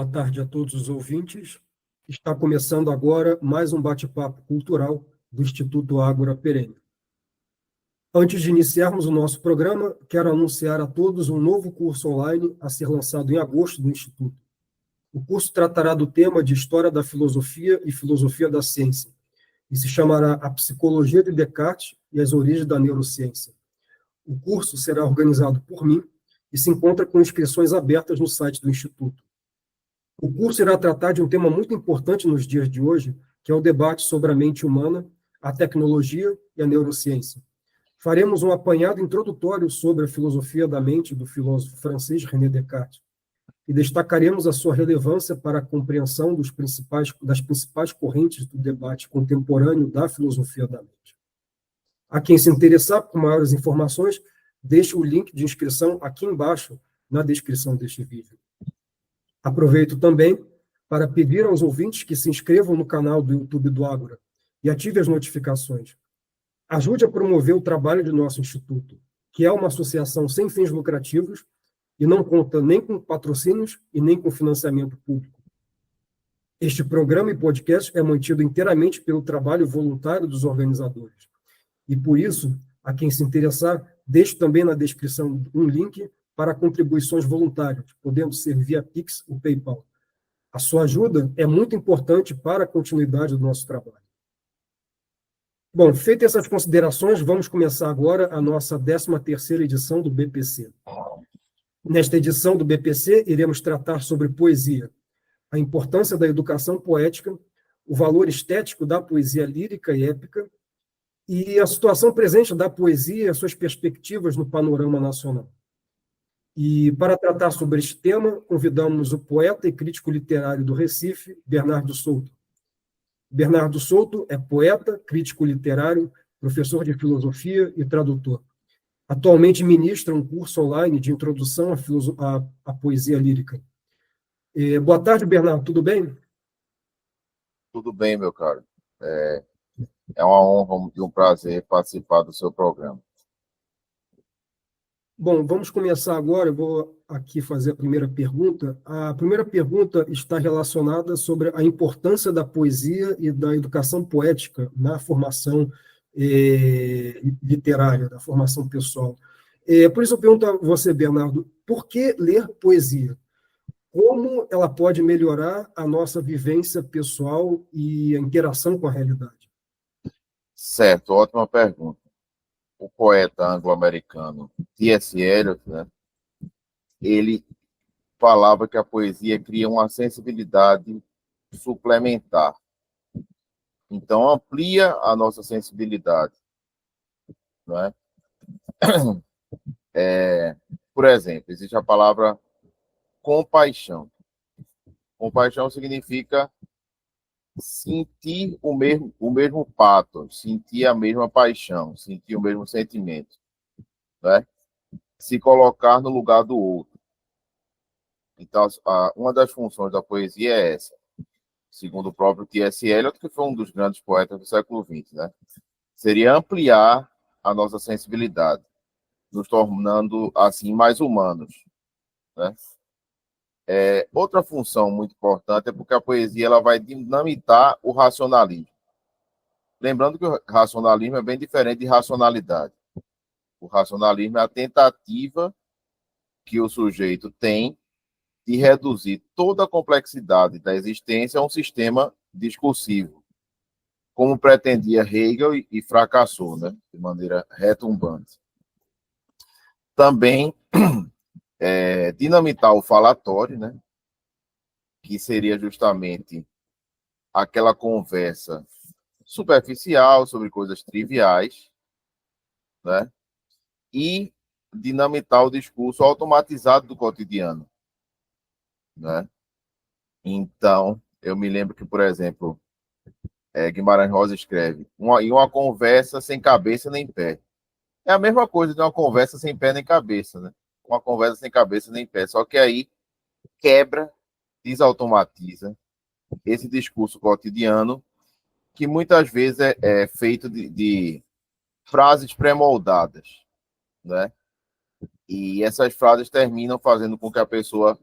Boa tarde a todos os ouvintes. Está começando agora mais um bate-papo cultural do Instituto Ágora Perene. Antes de iniciarmos o nosso programa, quero anunciar a todos um novo curso online a ser lançado em agosto do Instituto. O curso tratará do tema de História da Filosofia e Filosofia da Ciência, e se chamará A Psicologia de Descartes e as Origens da Neurociência. O curso será organizado por mim e se encontra com inscrições abertas no site do Instituto. O curso irá tratar de um tema muito importante nos dias de hoje, que é o debate sobre a mente humana, a tecnologia e a neurociência. Faremos um apanhado introdutório sobre a filosofia da mente do filósofo francês René Descartes e destacaremos a sua relevância para a compreensão das principais correntes do debate contemporâneo da filosofia da mente. A quem se interessar por maiores informações, deixe o link de inscrição aqui embaixo na descrição deste vídeo. Aproveito também para pedir aos ouvintes que se inscrevam no canal do YouTube do Ágora e ative as notificações. Ajude a promover o trabalho de nosso instituto, que é uma associação sem fins lucrativos e não conta nem com patrocínios e nem com financiamento público. Este programa e podcast é mantido inteiramente pelo trabalho voluntário dos organizadores. E por isso, a quem se interessar, deixo também na descrição um link para contribuições voluntárias, podendo ser via Pix ou PayPal. A sua ajuda é muito importante para a continuidade do nosso trabalho. Bom, feitas essas considerações, vamos começar agora a nossa 13ª edição do BPC. Nesta edição do BPC, iremos tratar sobre poesia, a importância da educação poética, o valor estético da poesia lírica e épica, e a situação presente da poesia e as suas perspectivas no panorama nacional. E, para tratar sobre este tema, convidamos o poeta e crítico literário do Recife, Bernardo Souto. Bernardo Souto é poeta, crítico literário, professor de filosofia e tradutor. Atualmente ministra um curso online de introdução à poesia lírica. Boa tarde, Bernardo, tudo bem? Tudo bem, meu caro. É uma honra e um prazer participar do seu programa. Bom, vamos começar agora. Eu vou aqui fazer a primeira pergunta. A primeira pergunta está relacionada sobre a importância da poesia e da educação poética na formação literária, da formação pessoal. Por isso eu pergunto a você, Bernardo, por que ler poesia? Como ela pode melhorar a nossa vivência pessoal e a interação com a realidade? Certo, ótima pergunta. O poeta anglo-americano T.S. Eliot, né, ele falava que a poesia cria uma sensibilidade suplementar. Então, amplia a nossa sensibilidade. Não é? Por exemplo, existe a palavra compaixão. Compaixão significa sentir o mesmo pathos, sentir a mesma paixão, sentir o mesmo sentimento, né? Se colocar no lugar do outro. Então, uma das funções da poesia é essa, segundo o próprio T.S. Eliot, que foi um dos grandes poetas do século XX, né? Seria ampliar a nossa sensibilidade, nos tornando, assim, mais humanos, né? Outra função muito importante é porque a poesia ela vai dinamitar o racionalismo. Lembrando que o racionalismo é bem diferente de racionalidade. O racionalismo é a tentativa que o sujeito tem de reduzir toda a complexidade da existência a um sistema discursivo, como pretendia Hegel e fracassou, né, de maneira retumbante. Também dinamitar o falatório, né, que seria justamente aquela conversa superficial sobre coisas triviais, né, e dinamitar o discurso automatizado do cotidiano, né? Então, eu me lembro que, por exemplo, Guimarães Rosa escreve em uma conversa sem cabeça nem pé. É a mesma coisa de uma conversa sem pé nem cabeça, né? Uma conversa sem cabeça nem pé. Só que aí quebra, desautomatiza esse discurso cotidiano que muitas vezes é feito de frases pré-moldadas, né? E essas frases terminam fazendo com que a pessoa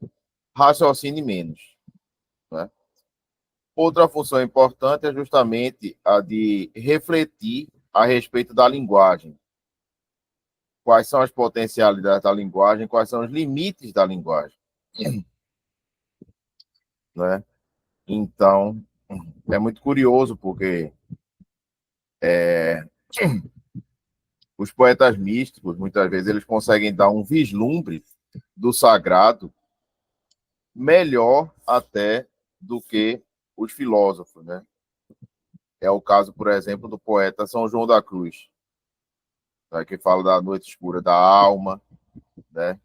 raciocine menos. né? Outra função importante é justamente a de refletir a respeito da linguagem. Quais são as potencialidades da linguagem, quais são os limites da linguagem, né? Então, é muito curioso, porque os poetas místicos, muitas vezes, eles conseguem dar um vislumbre do sagrado melhor até do que os filósofos, né? É o caso, por exemplo, do poeta São João da Cruz, né, que fala da noite escura da alma, né?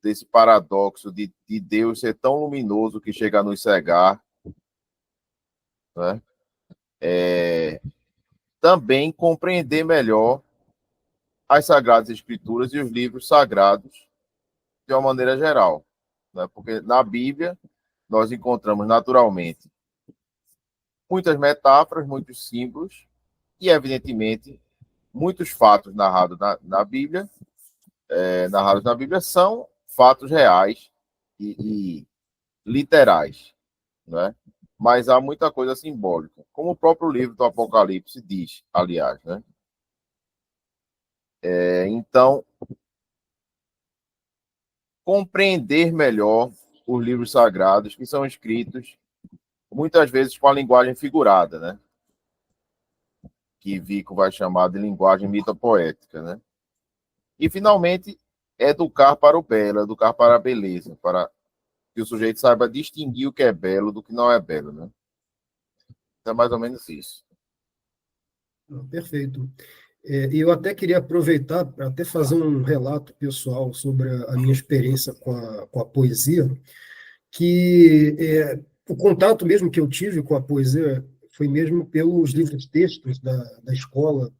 Desse paradoxo de Deus ser tão luminoso que chega a nos cegar, né? Também compreender melhor as Sagradas Escrituras e os livros sagrados de uma maneira geral, né? Porque na Bíblia nós encontramos naturalmente muitas metáforas, muitos símbolos e, evidentemente, muitos fatos narrados na Bíblia, são fatos reais e literais, né? Mas há muita coisa simbólica, como o próprio livro do Apocalipse diz, aliás, né? Então, compreender melhor os livros sagrados que são escritos muitas vezes com a linguagem figurada, né? Que Vico vai chamar de linguagem mitopoética, né? E, finalmente, educar para o belo, educar para a beleza, para que o sujeito saiba distinguir o que é belo do que não é belo, né? Então, é mais ou menos isso. Perfeito. E eu até queria aproveitar para até fazer um relato pessoal sobre a minha experiência com a poesia, que o contato mesmo que eu tive com a poesia foi mesmo pelos livros-textos da escola,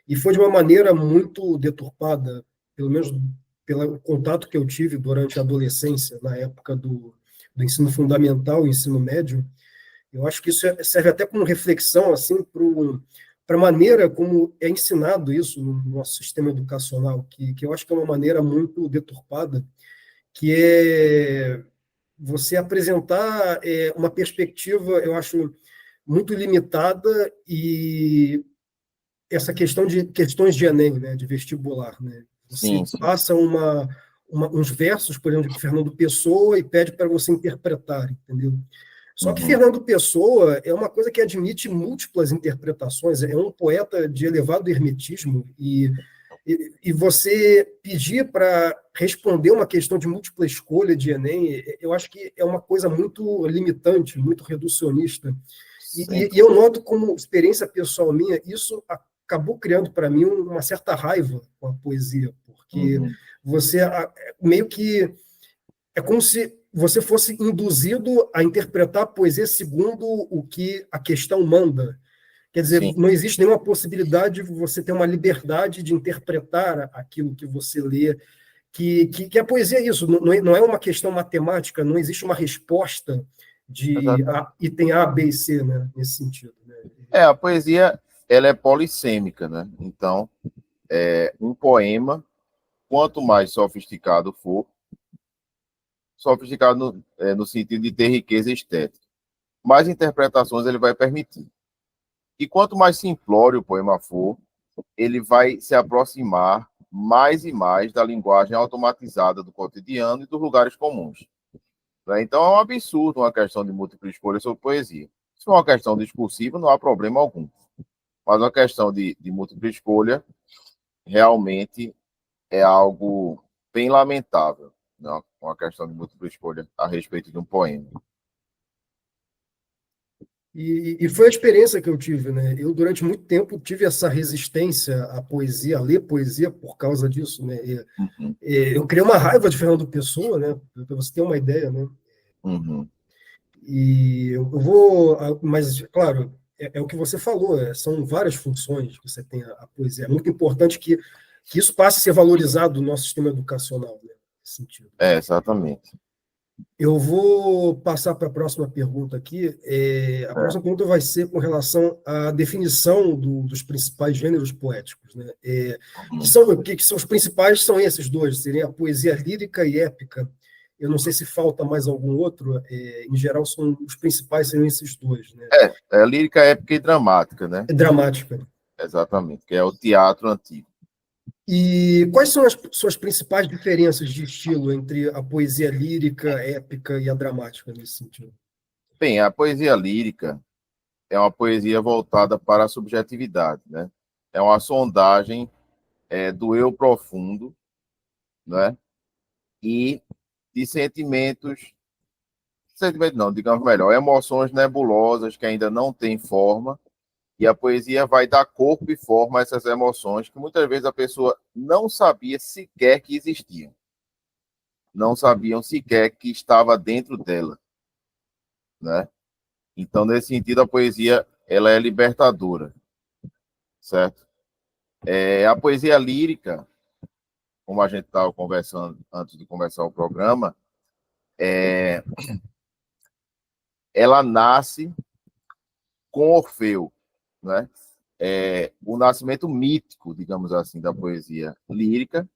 e foi de uma maneira muito deturpada, pelo menos pelo contato que eu tive durante a adolescência, na época do ensino fundamental e ensino médio. Eu acho que isso serve até como reflexão assim, para a maneira como é ensinado isso no nosso sistema educacional, que eu acho que é uma maneira muito deturpada, que é você apresentar uma perspectiva, eu acho, muito limitada, e essa questão de questões de Enem, né, de vestibular, né? Você Sim. passa uns versos, por exemplo, de Fernando Pessoa e pede para você interpretar, entendeu? Só que Fernando Pessoa é uma coisa que admite múltiplas interpretações, é um poeta de elevado hermetismo, e você pedir para responder uma questão de múltipla escolha de Enem, eu acho que é uma coisa muito limitante, muito reducionista. E eu noto, como experiência pessoal minha, isso acabou criando para mim uma certa raiva com a poesia, porque você meio que é como se você fosse induzido a interpretar a poesia segundo o que a questão manda. Quer dizer, Sim. Não existe nenhuma possibilidade de você ter uma liberdade de interpretar aquilo que você lê, que a poesia é isso, não é uma questão matemática, não existe uma resposta de item A, B e C, né, nesse sentido. Né? A poesia, ela é polissêmica, né? Então, um poema, quanto mais sofisticado for, sofisticado no sentido de ter riqueza estética, mais interpretações ele vai permitir. E quanto mais simplório o poema for, ele vai se aproximar mais e mais da linguagem automatizada do cotidiano e dos lugares comuns. Então, é um absurdo uma questão de múltipla escolha sobre poesia. Se for uma questão discursiva, não há problema algum. Mas uma questão de múltipla escolha realmente é algo bem lamentável, né? Uma questão de múltipla escolha a respeito de um poema. E foi a experiência que eu tive, né? Eu, durante muito tempo, tive essa resistência à poesia, a ler poesia por causa disso, né? Eu criei uma raiva de Fernando Pessoa, né? Para você ter uma ideia, né? E eu vou... Mas, claro, é o que você falou, são várias funções que você tem a poesia. É muito importante que isso passe a ser valorizado no nosso sistema educacional, né? Nesse sentido. Exatamente. Eu vou passar para a próxima pergunta aqui. A próxima pergunta vai ser com relação à definição dos principais gêneros poéticos, né? Que são os principais, são esses dois, seriam a poesia lírica e épica. Eu não sei se falta mais algum outro. Em geral, são os principais seriam esses dois, né? É lírica, épica e dramática, né? É dramática. Exatamente, que é o teatro antigo. E quais são as suas principais diferenças de estilo entre a poesia lírica, épica e a dramática nesse sentido? Bem, a poesia lírica é uma poesia voltada para a subjetividade, né? É uma sondagem do eu profundo, né? E de sentimentos não, digamos melhor, emoções nebulosas que ainda não têm forma, e a poesia vai dar corpo e forma a essas emoções que muitas vezes a pessoa não sabia sequer que existiam, não sabiam sequer que estava dentro dela, né? Então, nesse sentido, a poesia ela é libertadora, certo? A poesia lírica, como a gente estava conversando antes de começar o programa, ela nasce com Orfeu, né? O nascimento mítico, digamos assim, da poesia lírica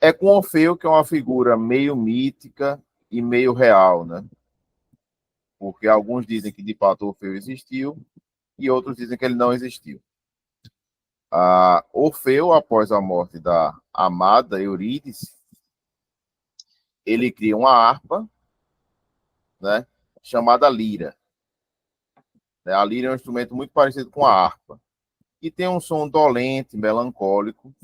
é com Orfeu, que é uma figura meio mítica e meio real, né? Porque alguns dizem que de fato Orfeu existiu e outros dizem que ele não existiu. Orfeu, após a morte da amada Eurídice, ele cria uma harpa, né, chamada lira. A lira é um instrumento muito parecido com a harpa, e tem um som dolente, melancólico,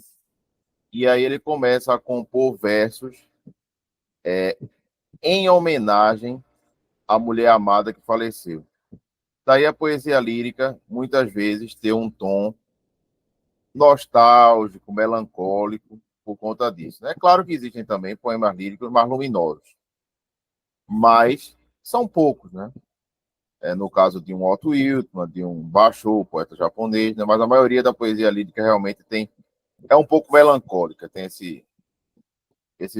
e aí ele começa a compor versos em homenagem à mulher amada que faleceu. Daí a poesia lírica, muitas vezes, tem um tom nostálgico, melancólico, por conta disso. É claro que existem também poemas líricos mais luminosos, mas são poucos, né? No caso de um Otto Wiltmann, de um Basho, poeta japonês, né? Mas a maioria da poesia lírica realmente é um pouco melancólica, tem esse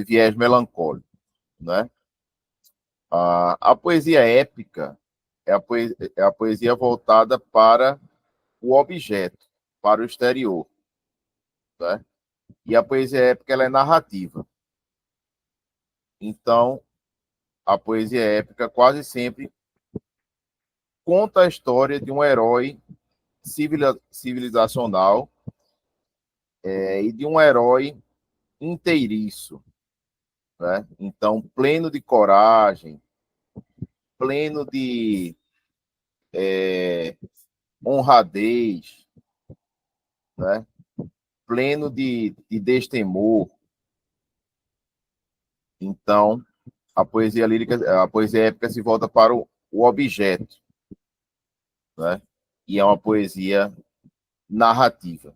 viés melancólico, né? A poesia épica é a poesia voltada para o objeto, para o exterior, né? E a poesia épica ela é narrativa. Então, a poesia épica quase sempre conta a história de um herói civilizacional e de um herói inteiriço, né? Então, pleno de coragem, pleno de honradez, né? Pleno de destemor. Então, a poesia lírica, a poesia épica se volta para o objeto, né? E é uma poesia narrativa.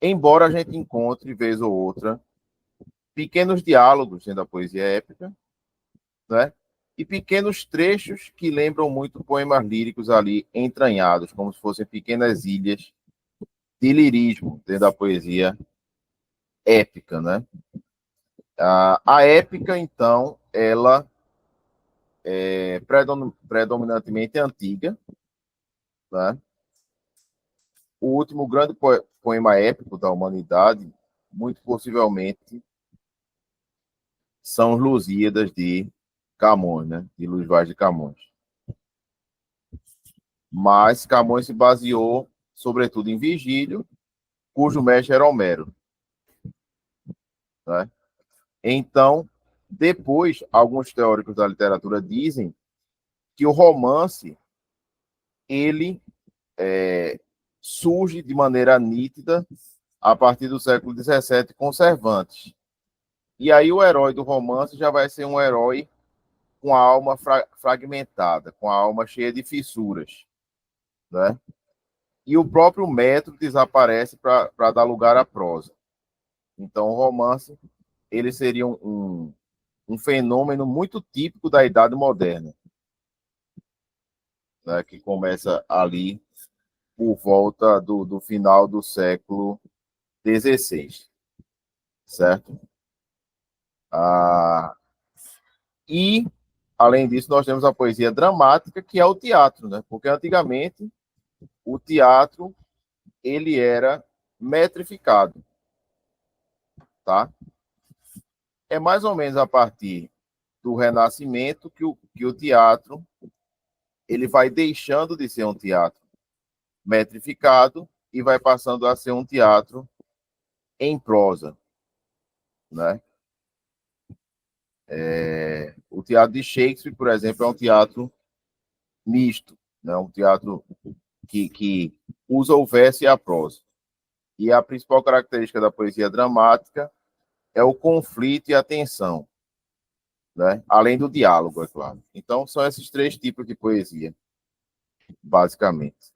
Embora a gente encontre, vez ou outra, pequenos diálogos dentro da poesia épica, né? E pequenos trechos que lembram muito poemas líricos ali entranhados, como se fossem pequenas ilhas de lirismo dentro da poesia épica, né? A épica, então, ela é predominantemente antiga, né? O último grande poema épico da humanidade, muito possivelmente, são os Lusíadas de Camões, né? De Luís Vaz de Camões. Mas Camões se baseou, sobretudo, em Virgílio, cujo mestre era Homero, né? Então, depois, alguns teóricos da literatura dizem que o romance ele surge de maneira nítida a partir do século XVII com Cervantes. E aí o herói do romance já vai ser um herói com a alma fragmentada, com a alma cheia de fissuras, né? E o próprio método desaparece para dar lugar à prosa. Então, o romance ele seria um fenômeno muito típico da Idade Moderna, né? Que começa ali por volta do final do século XVI, certo? E, além disso, nós temos a poesia dramática, que é o teatro, né? Porque antigamente o teatro ele era metrificado, tá? é mais ou menos a partir do Renascimento que o teatro ele vai deixando de ser um teatro metrificado e vai passando a ser um teatro em prosa, né? O teatro de Shakespeare, por exemplo, é um teatro misto, né? Um teatro que usa o verso e a prosa. E a principal característica da poesia dramática é o conflito e a tensão, né? Além do diálogo, é claro. Então, são esses três tipos de poesia, basicamente.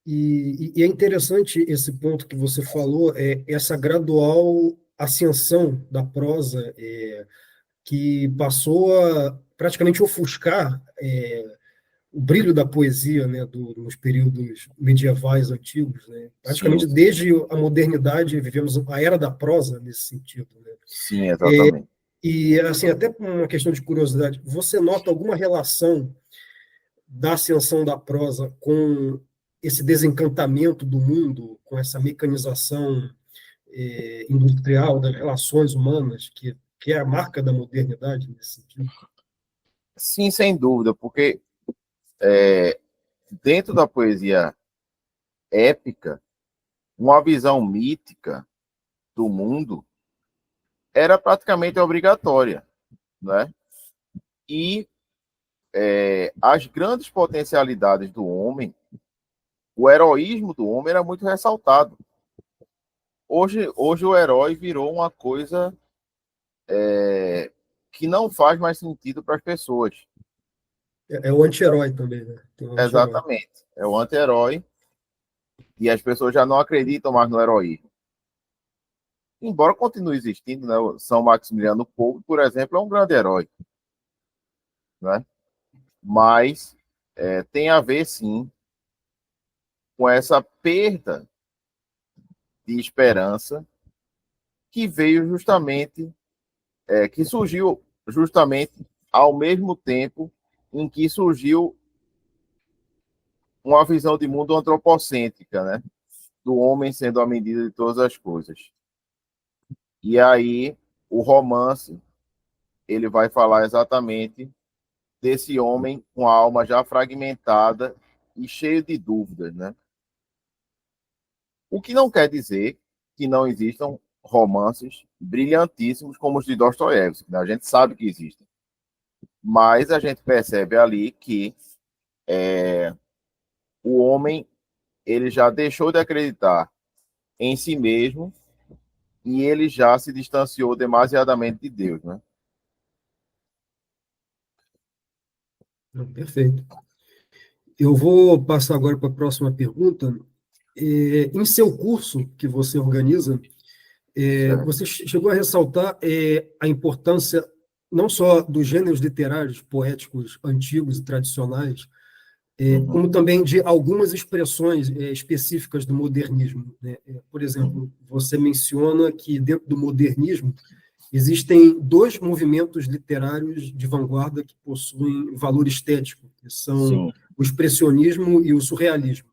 E é interessante esse ponto que você falou, essa gradual ascensão da prosa, que passou a praticamente ofuscar o brilho da poesia, né, nos períodos medievais antigos, né? Sim, Praticamente desde a modernidade vivemos a era da prosa nesse sentido, né? sim, exatamente. E assim, até por uma questão de curiosidade, você nota alguma relação da ascensão da prosa com esse desencantamento do mundo, com essa mecanização industrial das relações humanas, que é a marca da modernidade nesse sentido? Sim, sem dúvida, porque dentro da poesia épica, uma visão mítica do mundo era praticamente obrigatória, né? E as grandes potencialidades do homem, o heroísmo do homem era muito ressaltado. Hoje o herói virou uma coisa que não faz mais sentido para as pessoas. É o anti-herói também, né? Tem o anti-herói. Exatamente. É o anti-herói e as pessoas já não acreditam mais no heroísmo. Embora continue existindo, né? O São Maximiliano Kolbe, por exemplo, é um grande herói, né? Mas tem a ver, sim, com essa perda de esperança que veio justamente, que surgiu justamente ao mesmo tempo em que surgiu uma visão de mundo antropocêntrica, né? Do homem sendo a medida de todas as coisas. E aí o romance ele vai falar exatamente desse homem com a alma já fragmentada e cheio de dúvidas, né? O que não quer dizer que não existam romances brilhantíssimos como os de Dostoiévski, né? A gente sabe que existem, mas a gente percebe ali que o homem ele já deixou de acreditar em si mesmo e ele já se distanciou demasiadamente de Deus, né? Perfeito. Eu vou passar agora para a próxima pergunta. Em seu curso que você organiza, Certo. você chegou a ressaltar a importância não só dos gêneros literários, poéticos antigos e tradicionais, como Uhum, também de algumas expressões específicas do modernismo, né? Por uhum. exemplo, você menciona que dentro do modernismo existem dois movimentos literários de vanguarda que possuem valor estético, que são Sim. o expressionismo e o surrealismo.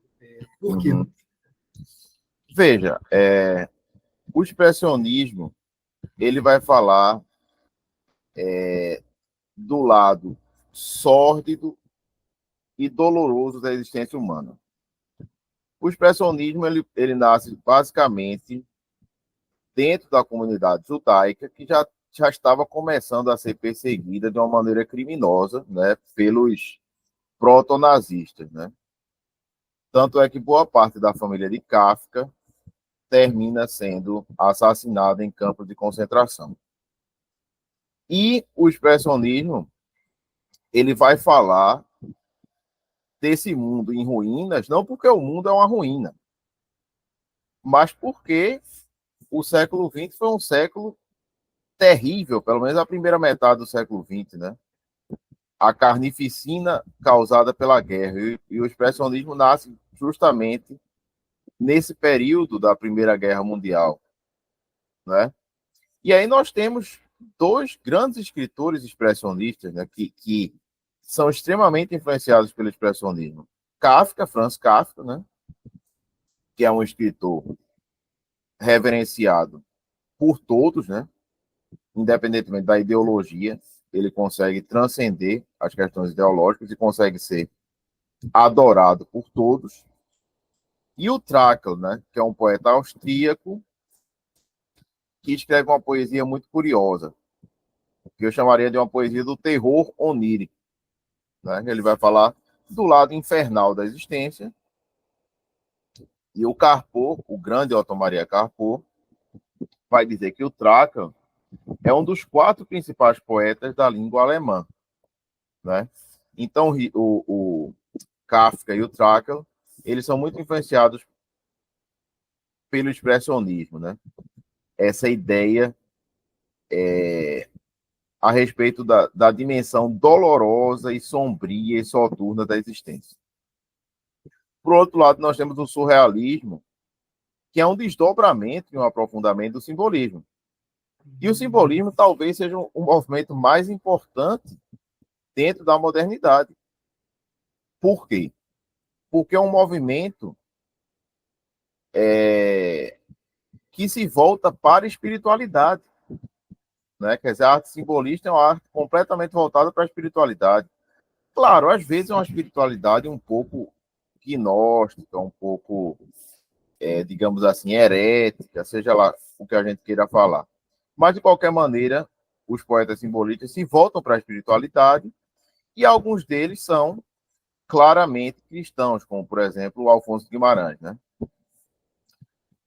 Por quê? Uhum. Veja, o expressionismo ele vai falar do lado sórdido e doloroso da existência humana. O expressionismo ele nasce basicamente dentro da comunidade judaica que já estava começando a ser perseguida de uma maneira criminosa, né, pelos proto-nazistas, né? Tanto é que boa parte da família de Kafka termina sendo assassinada em campos de concentração. E o expressionismo ele vai falar desse mundo em ruínas, não porque o mundo é uma ruína, mas porque o século XX foi um século terrível, pelo menos a primeira metade do século XX, né? A carnificina causada pela guerra. E o expressionismo nasce justamente nesse período da Primeira Guerra Mundial, né? E aí nós temos dois grandes escritores expressionistas, né, que são extremamente influenciados pelo expressionismo. Kafka, Franz Kafka, né, que é um escritor reverenciado por todos, né? independentemente da ideologia, ele consegue transcender as questões ideológicas e consegue ser adorado por todos. E o Trakl, né, que é um poeta austríaco que escreve uma poesia muito curiosa, que eu chamaria de uma poesia do terror onírico. Né? Ele vai falar do lado infernal da existência. E o Carpo, o grande Otto Maria Carpo, vai dizer que o Trakl é um dos 4 principais poetas da língua alemã. Né? Então, o Kafka e o Trakl, eles são muito influenciados pelo expressionismo. Né? Essa ideia a respeito da dimensão dolorosa e sombria e soturna da existência. Por outro lado, nós temos o surrealismo, que é um desdobramento e um aprofundamento do simbolismo. E o simbolismo talvez seja um movimento mais importante dentro da modernidade. Por quê? Porque é um movimento que se volta para a espiritualidade. Né? Quer dizer, a arte simbolista é uma arte completamente voltada para a espiritualidade. Claro, às vezes é uma espiritualidade um pouco gnóstica, um pouco, digamos assim, herética, seja lá o que a gente queira falar. Mas, de qualquer maneira, os poetas simbolistas se voltam para a espiritualidade e alguns deles são claramente cristãos, como, por exemplo, o Alfonso Guimarães. Né?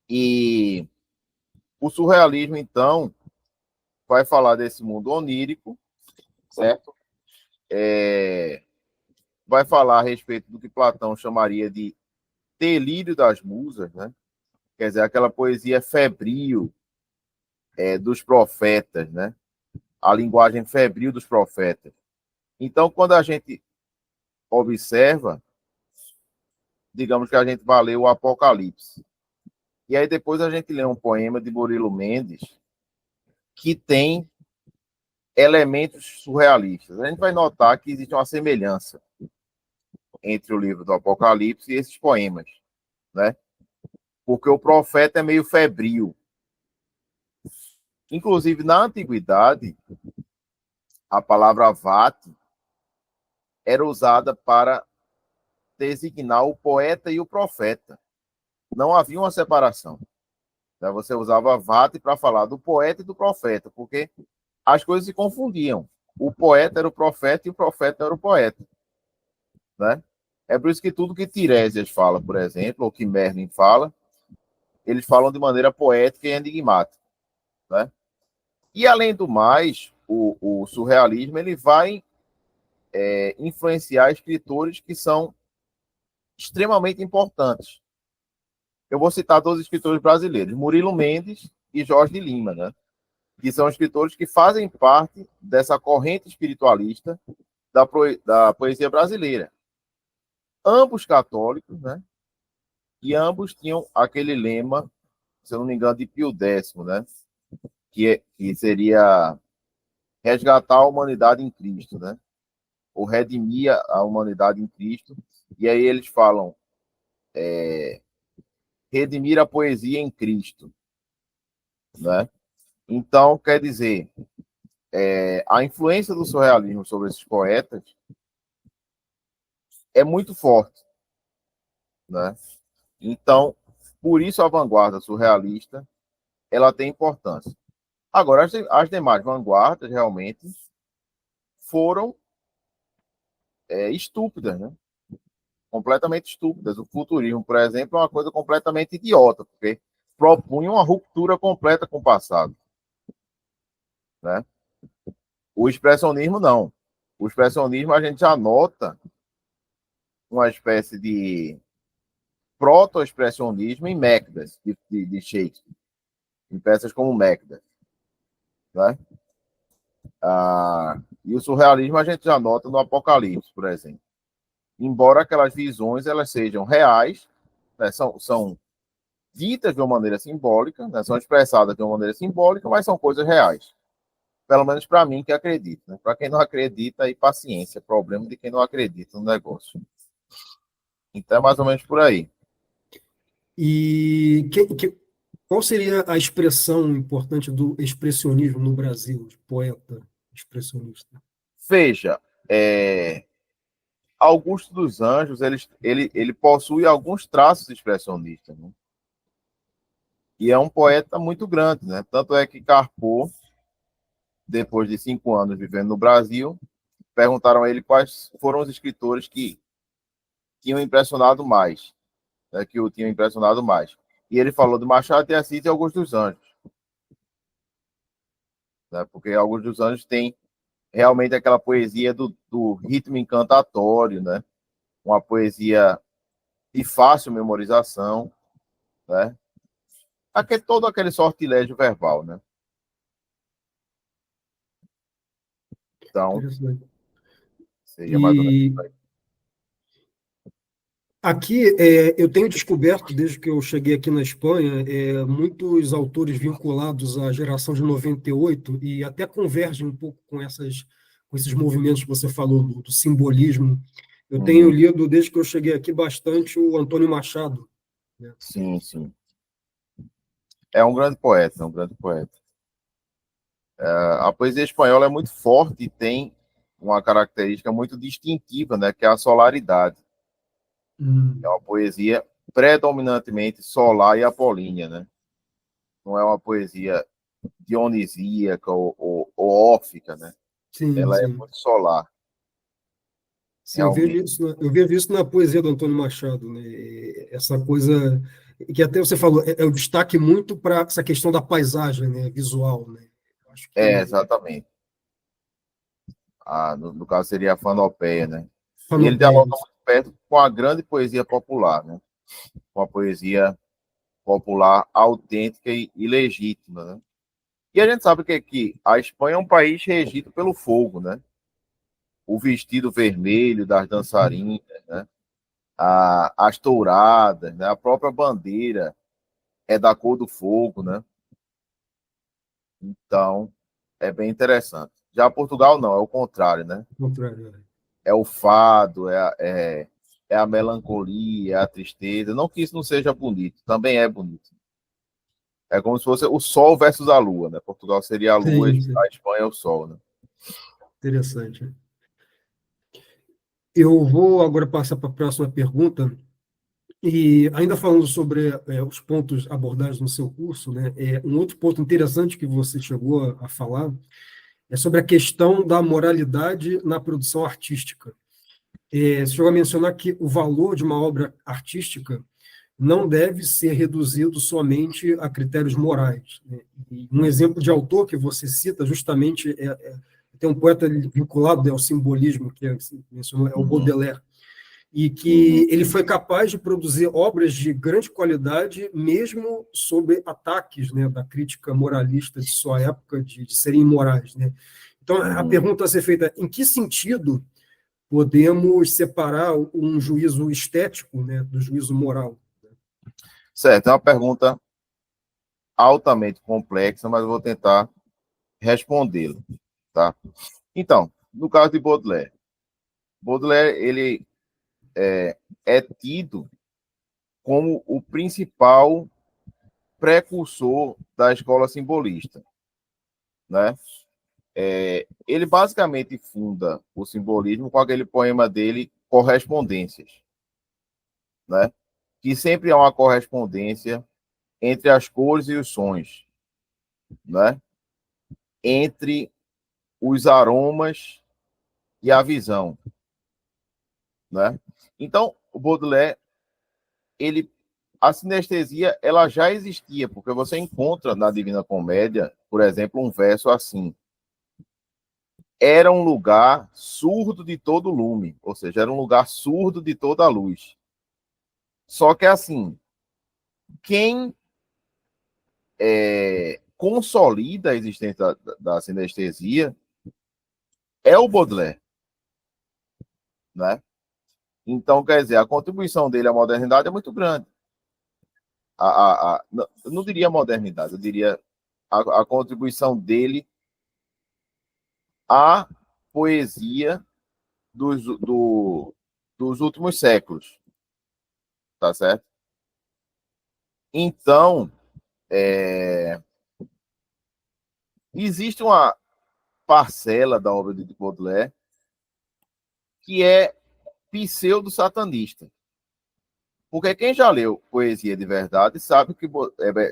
E o surrealismo, então, vai falar desse mundo onírico, certo? Vai falar a respeito do que Platão chamaria de delírio das musas, né? Quer dizer, aquela poesia febril dos profetas, né? A linguagem febril dos profetas. Então, quando a gente observa, digamos que a gente vai ler o Apocalipse. E aí depois a gente lê um poema de Murilo Mendes que tem elementos surrealistas. A gente vai notar que existe uma semelhança entre o livro do Apocalipse e esses poemas, né? Porque o profeta é meio febril. Inclusive, na antiguidade, a palavra vate era usada para designar o poeta e o profeta. Não havia uma separação. Você usava vate para falar do poeta e do profeta, porque as coisas se confundiam. O poeta era o profeta e o profeta era o poeta. Né? É por isso que tudo que Tiresias fala, por exemplo, ou que Merlin fala, eles falam de maneira poética e enigmática. Né? E, além do mais, o surrealismo ele vai influenciar escritores que são extremamente importantes. Eu vou citar 2 escritores brasileiros, Murilo Mendes e Jorge de Lima, né? Que são escritores que fazem parte dessa corrente espiritualista da poesia brasileira. Ambos católicos, né? E ambos tinham aquele lema, se eu não me engano, de Pio X, né? Que seria resgatar a humanidade em Cristo, né? Ou redimir a humanidade em Cristo. E aí eles falam redimir a poesia em Cristo, né? Então, quer dizer, a influência do surrealismo sobre esses poetas é muito forte, né? Então, por isso a vanguarda surrealista ela tem importância. Agora, as demais vanguardas realmente foram estúpidas, né? Completamente estúpidas. O futurismo, por exemplo, é uma coisa completamente idiota, porque propunha uma ruptura completa com o passado. Né? O expressionismo, não. O expressionismo, a gente já nota uma espécie de proto-expressionismo em Macbeth, de Shakespeare, em peças como Macbeth. Né? E o surrealismo a gente já nota no Apocalipse, por exemplo. Embora aquelas visões elas sejam reais, né, são ditas de uma maneira simbólica, né, são expressadas de uma maneira simbólica, mas são coisas reais. Pelo menos para mim que acredito. Né? Para quem não acredita, aí paciência, problema de quem não acredita no negócio. Então é mais ou menos por aí. E Qual seria a expressão importante do expressionismo no Brasil, de poeta expressionista? Veja, é, Augusto dos Anjos, ele possui alguns traços expressionistas, né? E é um poeta muito grande, né? Tanto é que Carpo, depois de 5 anos vivendo no Brasil, perguntaram a ele quais foram os escritores que tinham impressionado mais, né? Que o tinham impressionado mais. E ele falou de Machado de Assis e Augusto dos Anjos, né? Porque Augusto dos Anjos tem realmente aquela poesia do ritmo encantatório, né? Uma poesia de fácil memorização, né? Todo aquele sortilégio verbal, né? Então, Interessante. seria mais ou menos E isso aí. aqui eu tenho descoberto, desde que eu cheguei aqui na Espanha, muitos autores vinculados à geração de 98 e até convergem um pouco com esses movimentos que você falou, do simbolismo. Eu tenho Uhum. lido, desde que eu cheguei aqui, bastante o Antônio Machado, né? Sim, sim. É um grande poeta, é um grande poeta. A poesia espanhola é muito forte e tem uma característica muito distintiva, né? Que é a solaridade. É Hum, uma poesia predominantemente solar e apolínea, né? Não é uma poesia dionisíaca ou órfica, né? sim, Ela é sim. muito solar, Sim, realmente. eu vejo isso na poesia do Antônio Machado, né? Essa coisa que até você falou, é o destaque muito para essa questão da paisagem, né? Visual, né? Eu acho É, que exatamente. No caso seria a Fanopeia, né? E ele Panopeia, dialoga isso. muito perto com a grande poesia popular, né? Com a poesia popular autêntica e legítima, né? E a gente sabe que a Espanha é um país regido pelo fogo, né? O vestido vermelho das dançarinas, né? As touradas, né? A própria bandeira é da cor do fogo, né? Então, é bem interessante. Já Portugal não, é o contrário, né? Ao contrário, É o fado, é a melancolia, é a tristeza. Não que isso não seja bonito, também é bonito. É como se fosse o Sol versus a Lua, né? Portugal seria a Lua, sim, sim. a Espanha é o Sol, né? Interessante. Eu vou agora passar para a próxima pergunta. E ainda falando sobre os pontos abordados no seu curso, né? Um outro ponto interessante que você chegou a falar é sobre a questão da moralidade na produção artística. Você chegou a mencionar que o valor de uma obra artística não deve ser reduzido somente a critérios morais, né? E um exemplo de autor que você cita justamente tem um poeta vinculado, né, ao simbolismo que você mencionou, é o Uhum, Baudelaire, e uhum, que ele foi capaz de produzir obras de grande qualidade, mesmo sob ataques, né, da crítica moralista de sua época de serem imorais, né? Então, a uhum. pergunta a ser feita é: em que sentido podemos separar um juízo estético, né, do juízo moral? Certo, é uma pergunta altamente complexa, mas eu vou tentar respondê-la, tá? Então, no caso de Baudelaire ele é tido como o principal precursor da escola simbolista, né? Ele basicamente funda o simbolismo com aquele poema dele, Correspondências, né? Que sempre há uma correspondência entre as cores e os sons, né? Entre os aromas e a visão, né? Então, o Baudelaire, ele a sinestesia ela já existia, porque você encontra na Divina Comédia, por exemplo, um verso assim: era um lugar surdo de todo lume, ou seja, era um lugar surdo de toda a luz. Só que assim, quem consolida a existência da sinestesia é o Baudelaire, né? Então, quer dizer, a contribuição dele à modernidade é muito grande. Eu não diria modernidade, eu diria a contribuição dele à poesia dos, do, dos últimos séculos, tá certo? Então, Existe uma parcela da obra de Baudelaire que é pseudo-satanista. Porque quem já leu poesia de verdade sabe que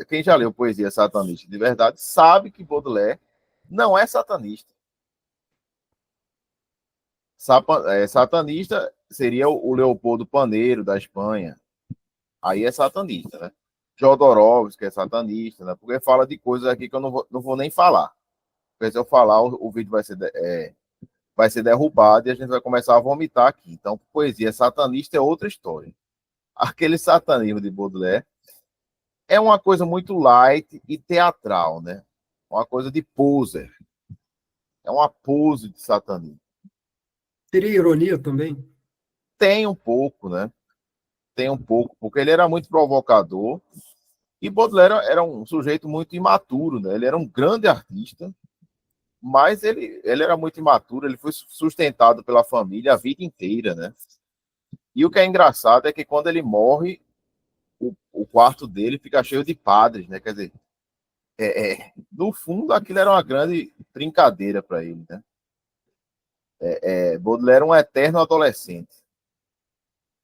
quem já leu poesia satanista de verdade sabe que Baudelaire não é satanista. Satanista seria o Leopoldo Paneiro da Espanha. Aí é satanista, né? Jodorowsky é satanista, né? Porque fala de coisas aqui que eu não vou nem falar. Porque se eu falar, o vídeo vai ser derrubado e a gente vai começar a vomitar aqui. Então, poesia satanista é outra história. Aquele satanismo de Baudelaire é uma coisa muito light e teatral, né? Uma coisa de poser. É uma pose de satanismo. Teria ironia também? Tem um pouco, né? Tem um pouco, porque ele era muito provocador e Baudelaire era um sujeito muito imaturo, né? Ele era um grande artista, mas ele era muito imaturo, ele foi sustentado pela família a vida inteira, né? E o que é engraçado é que quando ele morre, o quarto dele fica cheio de padres, né? Quer dizer, no fundo, aquilo era uma grande brincadeira para ele, né? Baudelaire era um eterno adolescente.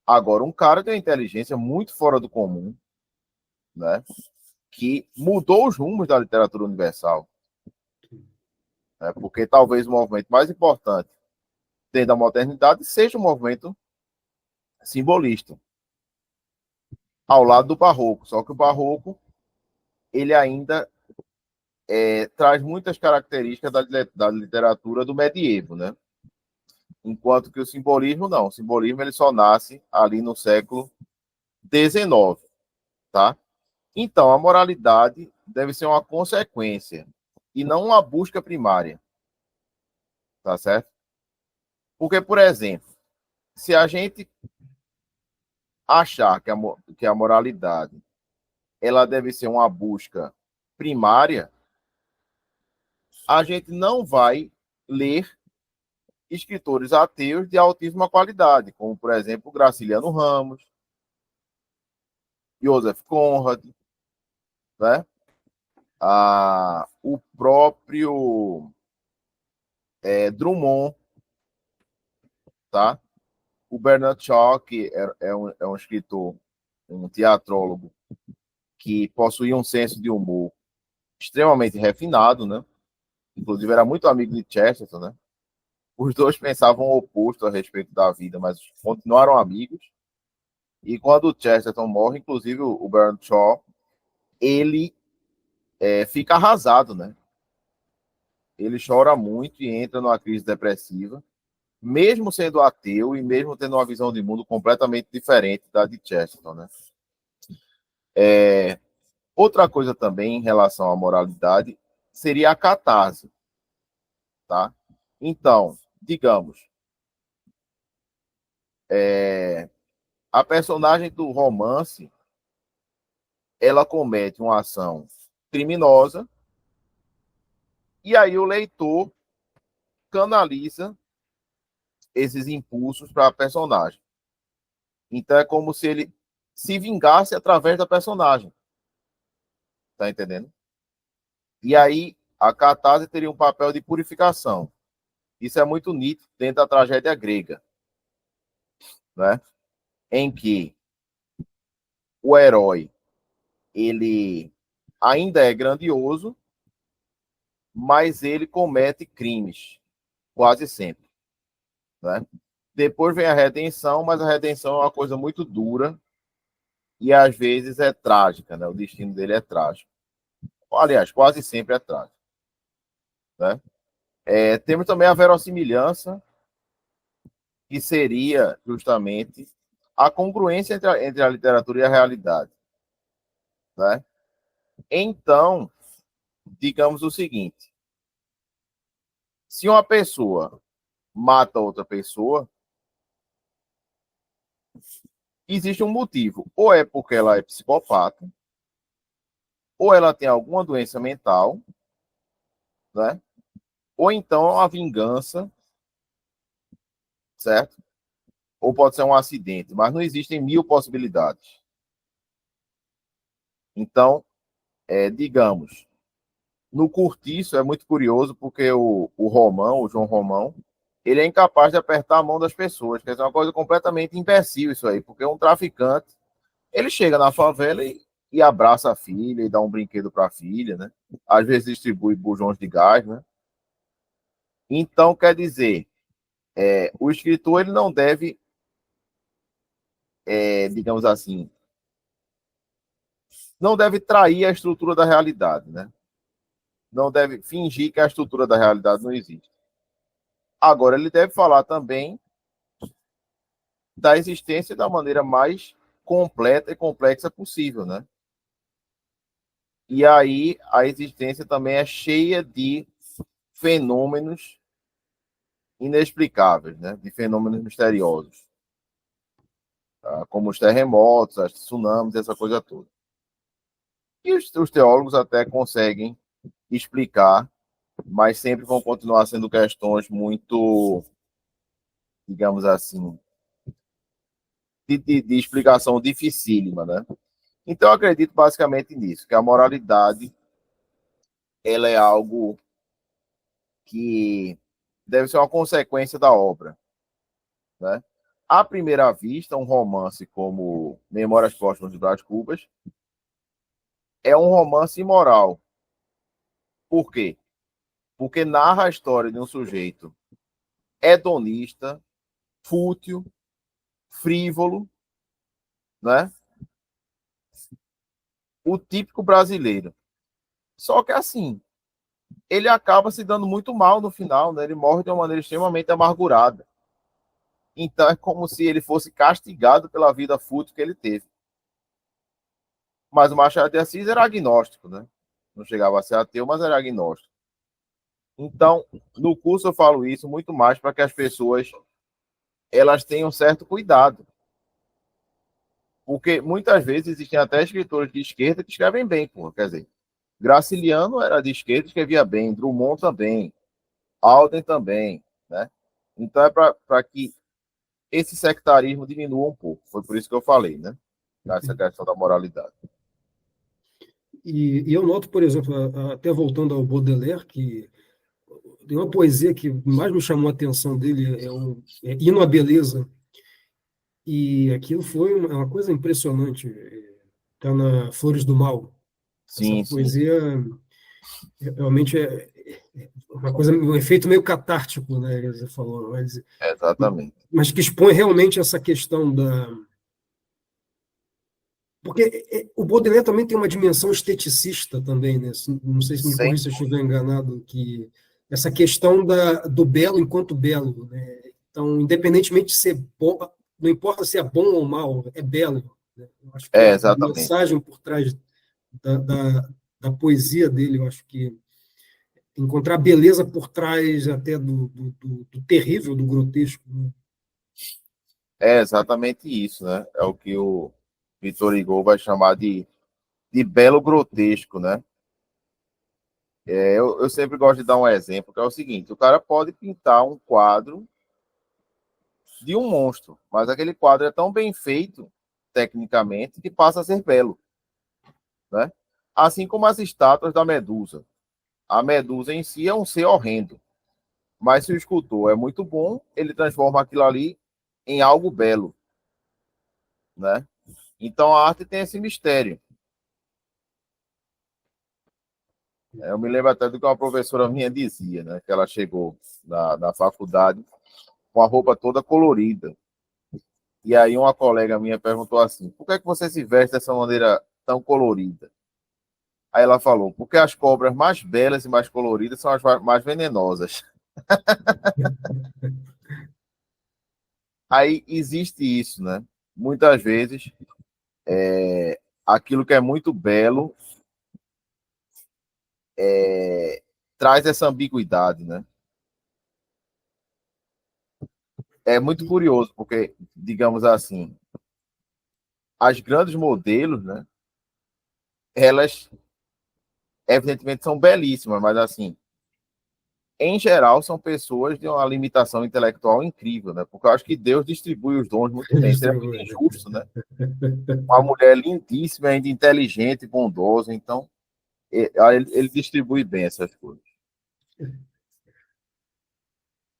Agora, um cara de uma inteligência muito fora do comum, né? Que mudou os rumos da literatura universal. Né? Porque talvez o movimento mais importante dentro da modernidade seja o movimento simbolista, ao lado do barroco. Só que o barroco ele ainda traz muitas características da literatura do medievo, né? Enquanto que o simbolismo não. O simbolismo ele só nasce ali no século XIX, tá? Então, a moralidade deve ser uma consequência e não uma busca primária, tá certo? Porque, por exemplo, se a gente achar que a moralidade ela deve ser uma busca primária, a gente não vai ler escritores ateus de altíssima qualidade, como, por exemplo, Graciliano Ramos, Joseph Conrad, né? O próprio Drummond, tá? O Bernard Shaw, que é um escritor, um teatrólogo, que possuía um senso de humor extremamente refinado, né? Inclusive era muito amigo de Chesterton, né? Os dois pensavam o oposto a respeito da vida, mas continuaram amigos. E quando o Chesterton morre, inclusive o Bernard Shaw, ele fica arrasado, né? Ele chora muito e entra numa crise depressiva, mesmo sendo ateu e mesmo tendo uma visão de mundo completamente diferente da de Chesterton, né? Outra coisa também em relação à moralidade seria a catarse, tá? Então, digamos, a personagem do romance, ela comete uma ação criminosa e aí o leitor canaliza esses impulsos para a personagem. Então é como se ele se vingasse através da personagem. Tá entendendo? E aí a catarse teria um papel de purificação. Isso é muito nítido dentro da tragédia grega, né? Em que o herói ele ainda é grandioso, mas ele comete crimes quase sempre, né? Depois vem a redenção, mas a redenção é uma coisa muito dura e às vezes é trágica, né? O destino dele é trágico. Aliás, quase sempre é trágico, né? Temos também a verossimilhança, que seria justamente a congruência entre a literatura e a realidade, né? Então, digamos o seguinte: se uma pessoa mata outra pessoa, existe um motivo. Ou é porque ela é psicopata, ou ela tem alguma doença mental, né? Ou então é uma vingança, certo? Ou pode ser um acidente, mas não existem 1000 possibilidades. Então, digamos, no Curtiço é muito curioso, porque o Romão, o João Romão, ele é incapaz de apertar a mão das pessoas, que é uma coisa completamente imbecil isso aí, porque um traficante, ele chega na favela e abraça a filha e dá um brinquedo para a filha, né? Às vezes distribui bujões de gás, né? Então, quer dizer, o escritor ele não deve, digamos assim, não deve trair a estrutura da realidade, né? Não deve fingir que a estrutura da realidade não existe. Agora, ele deve falar também da existência da maneira mais completa e complexa possível, né? E aí a existência também é cheia de fenômenos inexplicáveis, né? De fenômenos misteriosos, tá? Como os terremotos, as tsunamis, essa coisa toda. E os teólogos até conseguem explicar, mas sempre vão continuar sendo questões muito, digamos assim, de explicação dificílima, né? Então, eu acredito basicamente nisso, que a moralidade ela é algo que deve ser uma consequência da obra, né? À primeira vista, um romance como Memórias Póstumas de Brás Cubas é um romance imoral. Por quê? Porque narra a história de um sujeito hedonista, fútil, frívolo, né? O típico brasileiro. Só que assim, ele acaba se dando muito mal no final, né? Ele morre de uma maneira extremamente amargurada. Então é como se ele fosse castigado pela vida fútil que ele teve. Mas o Machado de Assis era agnóstico, né? Não chegava a ser ateu, mas era agnóstico. Então, no curso eu falo isso muito mais para que as pessoas elas tenham certo cuidado. Porque muitas vezes existem até escritores de esquerda que escrevem bem, porra. Quer dizer, Graciliano era de esquerda, escrevia bem, Drummond também, Alden também, né? Então é para que esse sectarismo diminua um pouco. Foi por isso que eu falei, né? Essa questão da moralidade. E eu noto, por exemplo, até voltando ao Baudelaire, que tem uma poesia que mais me chamou a atenção dele, é Hino à Beleza, e aquilo foi uma coisa impressionante. Está na Flores do Mal. Essa Sim, sim, poesia realmente é uma coisa, um efeito meio catártico, né, que você falou, exatamente. mas que expõe realmente essa questão da... Porque o Baudelaire também tem uma dimensão esteticista também, né? Não sei se me Sem, corrija se eu estiver enganado, que essa questão do belo enquanto belo, né? Então, independentemente de ser bom, não importa se é bom ou mal, é belo, né? Eu acho que a exatamente. mensagem por trás da, da, da poesia dele, eu acho que encontrar beleza por trás até do terrível, do grotesco, né? É exatamente isso, né? É o que o Vitor Hugo vai chamar de belo grotesco, né? Eu sempre gosto de dar um exemplo, que é o seguinte: o cara pode pintar um quadro de um monstro, mas aquele quadro é tão bem feito, tecnicamente, que passa a ser belo, né? Assim como as estátuas da Medusa. A Medusa em si é um ser horrendo, mas se o escultor é muito bom, ele transforma aquilo ali em algo belo, né? Então a arte tem esse mistério. Eu me lembro até do que uma professora minha dizia, né? Que ela chegou na faculdade com a roupa toda colorida. E aí uma colega minha perguntou assim: por que é que você se veste dessa maneira tão colorida? Aí ela falou: porque as cobras mais belas e mais coloridas são as mais venenosas. Aí existe isso, né? Muitas vezes, aquilo que é muito belo traz essa ambiguidade, né? É muito curioso, porque, digamos assim, as grandes modelos, né? Elas, evidentemente, são belíssimas, mas, assim, em geral, são pessoas de uma limitação intelectual incrível, né? Porque eu acho que Deus distribui os dons muito bem. Seria muito injusto, né? Uma mulher lindíssima, ainda inteligente, bondosa. Então, Ele distribui bem essas coisas.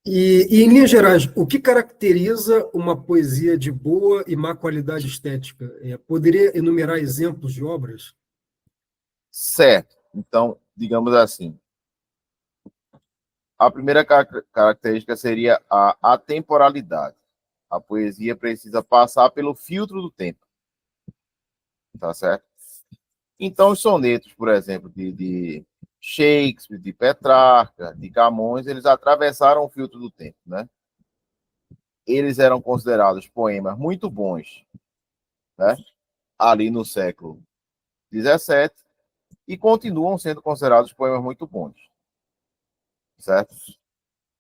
E, em linhas gerais, o que caracteriza uma poesia de boa e má qualidade estética? Poderia enumerar exemplos de obras? Certo. Então, digamos assim, a primeira característica seria a atemporalidade. A poesia precisa passar pelo filtro do tempo. Tá certo? Então, os sonetos, por exemplo, de Shakespeare, de Petrarca, de Camões, eles atravessaram o filtro do tempo, né? Eles eram considerados poemas muito bons, né? Ali no século XVII, e continuam sendo considerados poemas muito bons, certo?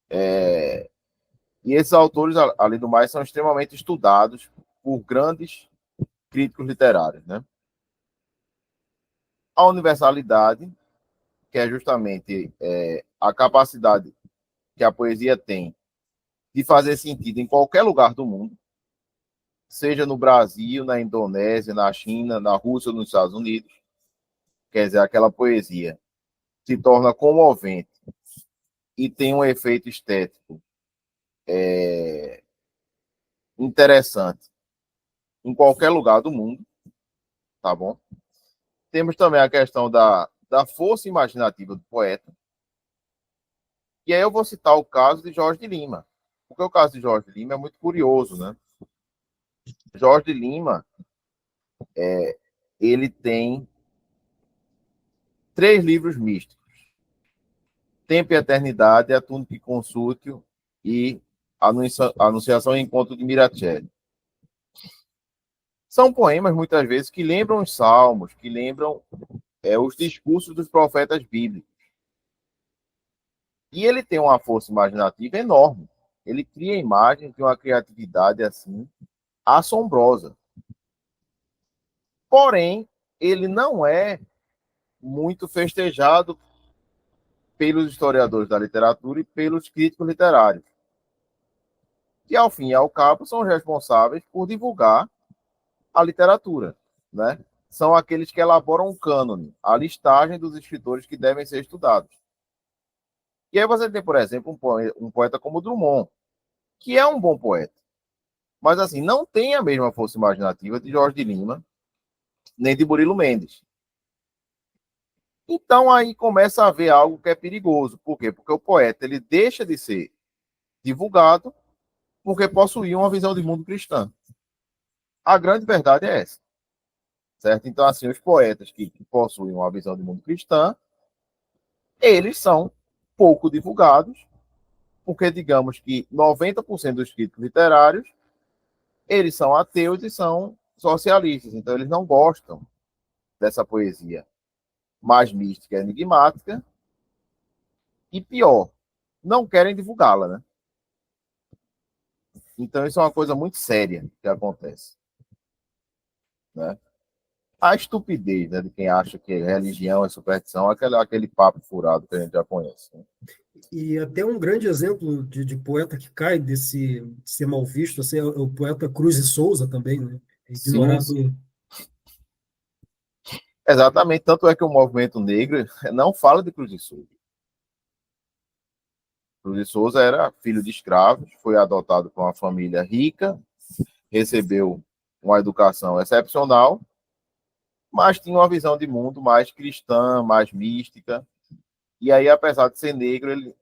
E esses autores, além do mais, são extremamente estudados por grandes críticos literários, né? A universalidade, que é justamente a capacidade que a poesia tem de fazer sentido em qualquer lugar do mundo, seja no Brasil, na Indonésia, na China, na Rússia ou nos Estados Unidos. Quer dizer, aquela poesia se torna comovente e tem um efeito estético interessante em qualquer lugar do mundo, tá bom? Temos também a questão da força imaginativa do poeta. E aí eu vou citar o caso de Jorge de Lima. Porque o caso de Jorge de Lima é muito curioso, né? Jorge de Lima, ele tem 3 livros místicos. Tempo e Eternidade, A Túnica e Consúltio e Anunciação e Encontro de Miraceli. São poemas, muitas vezes, que lembram os salmos, que lembram os discursos dos profetas bíblicos. E ele tem uma força imaginativa enorme. Ele cria imagens de uma criatividade, assim, assombrosa. Porém, ele não é muito festejado pelos historiadores da literatura e pelos críticos literários, que, ao fim e ao cabo, são responsáveis por divulgar a literatura, né? São aqueles que elaboram o cânone, a listagem dos escritores que devem ser estudados. E aí você tem, por exemplo, um poeta como Drummond, que é um bom poeta, mas assim, não tem a mesma força imaginativa de Jorge de Lima, nem de Murilo Mendes. Então aí começa a haver algo que é perigoso. Por quê? Porque o poeta ele deixa de ser divulgado porque possuía uma visão de mundo cristã. A grande verdade é essa. Certo? Então, assim, os poetas que possuem uma visão de mundo cristã, eles são pouco divulgados, porque digamos que 90% dos críticos literários, eles são ateus e são socialistas. Então, eles não gostam dessa poesia mais mística, enigmática, e pior, não querem divulgá-la, né? Então, isso é uma coisa muito séria que acontece, né? A estupidez, né, de quem acha que religião é superstição, aquele papo furado que a gente já conhece, né? E até um grande exemplo de poeta que cai desse ser mal visto assim, é o poeta Cruz de Souza também, né? É Sim, ignorado. sim. Exatamente, tanto é que o movimento negro não fala de Cruz de Souza. Cruz de Souza era filho de escravos, foi adotado por uma família rica, recebeu uma educação excepcional, mas tinha uma visão de mundo mais cristã, mais mística. E aí, apesar de ser negro, ele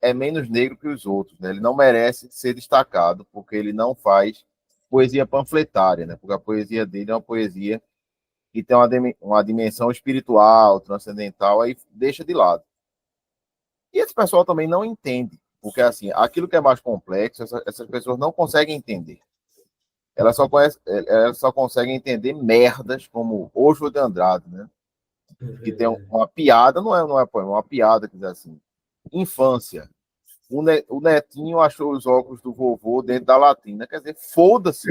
é menos negro que os outros, né? Ele não merece ser destacado, porque ele não faz poesia panfletária, né? Porque a poesia dele é uma poesia que tem uma dimensão espiritual, transcendental, aí deixa de lado. E esse pessoal também não entende, porque assim, aquilo que é mais complexo, essas pessoas não conseguem entender. Elas só conseguem entender merdas como Oswald de Andrade, né? Que tem uma piada, não é poema, uma piada que diz assim: infância. O netinho achou os óculos do vovô dentro da latrina. Quer dizer, foda-se.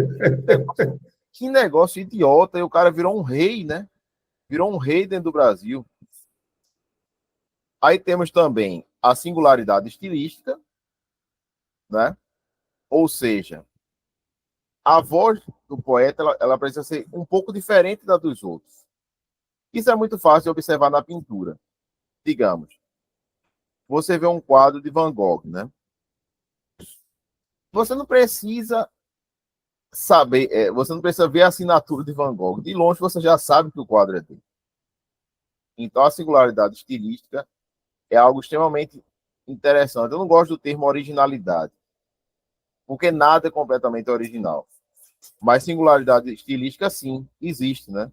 Que negócio idiota. E o cara virou um rei, né? Virou um rei dentro do Brasil. Aí temos também a singularidade estilística, né? Ou seja, a voz do poeta ela precisa ser um pouco diferente da dos outros. Isso é muito fácil de observar na pintura. Digamos, você vê um quadro de Van Gogh, né? Você não precisa saber, você não precisa ver a assinatura de Van Gogh. De longe você já sabe que o quadro é dele. Então a singularidade estilística é algo extremamente interessante. Eu não gosto do termo originalidade, porque nada é completamente original. Mas singularidade estilística, sim, existe, né?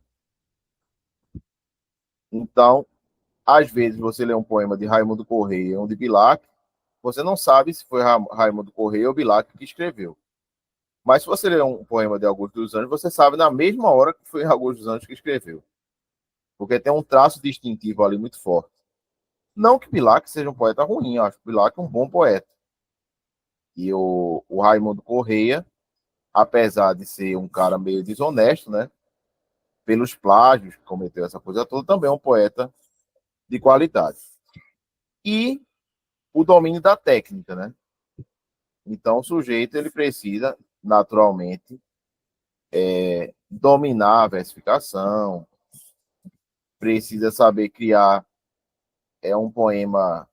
Então, às vezes você lê um poema de Raimundo Corrêa ou de Bilac, você não sabe se foi Raimundo Corrêa ou Bilac que escreveu. Mas se você ler um poema de Augusto dos Anjos, você sabe na mesma hora que foi Augusto dos Anjos que escreveu. Porque tem um traço distintivo ali muito forte. Não que Bilac seja um poeta ruim, eu acho que Bilac é um bom poeta. E o Raimundo Corrêa, apesar de ser um cara meio desonesto, né? Pelos plágios que cometeu essa coisa toda, também é um poeta de qualidade. E o domínio da técnica, né? Então, o sujeito ele precisa, naturalmente, dominar a versificação, precisa saber criar um poema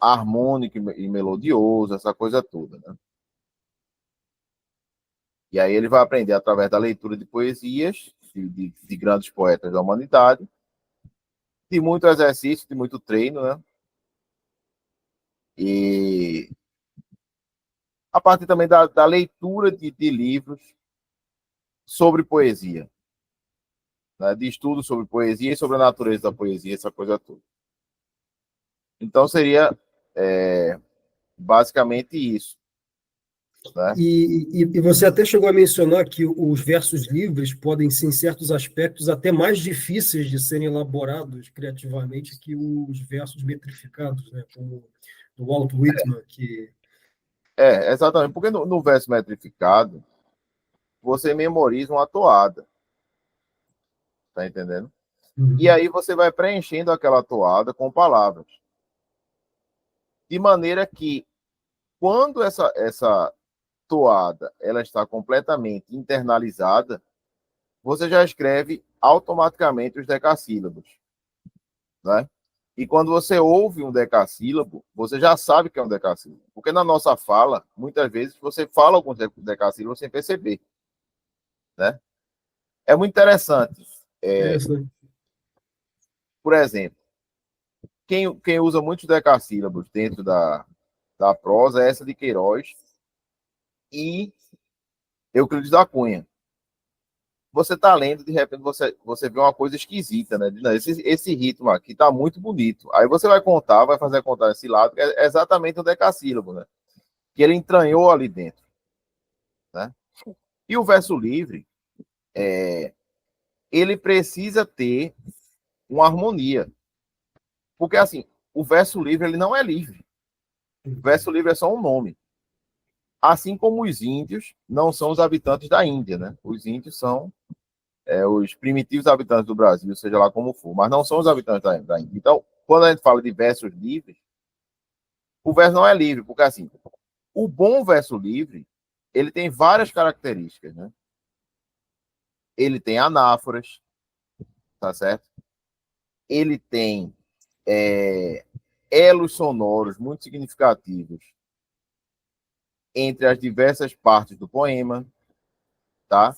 harmônico e melodioso, essa coisa toda, né? E aí ele vai aprender através da leitura de poesias de grandes poetas da humanidade, de muito exercício, de muito treino, né? E a partir também da leitura de livros sobre poesia, né? De estudo sobre poesia e sobre a natureza da poesia, essa coisa toda. Então seria basicamente isso, né? E você até chegou a mencionar que os versos livres podem ser, em certos aspectos, até mais difíceis de serem elaborados criativamente que os versos metrificados, né? Como do Walt Whitman, que... Exatamente, porque no verso metrificado você memoriza uma toada, tá entendendo? E aí você vai preenchendo aquela toada com palavras. De maneira que, quando essa toada ela está completamente internalizada, você já escreve automaticamente os decassílabos, né? E quando você ouve um decassílabo, você já sabe que é um decassílabo. Porque na nossa fala, muitas vezes, você fala alguns decassílabos sem perceber, né? É muito interessante. Interessante. Por exemplo, quem usa muitos decassílabos dentro da prosa é essa de Queiroz e Euclides da Cunha. Você está lendo, de repente você vê uma coisa esquisita, né? Esse ritmo aqui está muito bonito. Aí você vai contar, vai fazer a contar esse lado, que é exatamente o decassílabo, né? Que ele entranhou ali dentro, né? E o verso livre, ele precisa ter uma harmonia. Porque, assim, o verso livre, ele não é livre. O verso livre é só um nome. Assim como os índios não são os habitantes da Índia, né? Os índios são os primitivos habitantes do Brasil, seja lá como for, mas não são os habitantes da Índia. Então, quando a gente fala de versos livres, o verso não é livre, porque assim, o bom verso livre, ele tem várias características, né? Ele tem anáforas, tá certo? Ele tem elos sonoros muito significativos entre as diversas partes do poema, tá?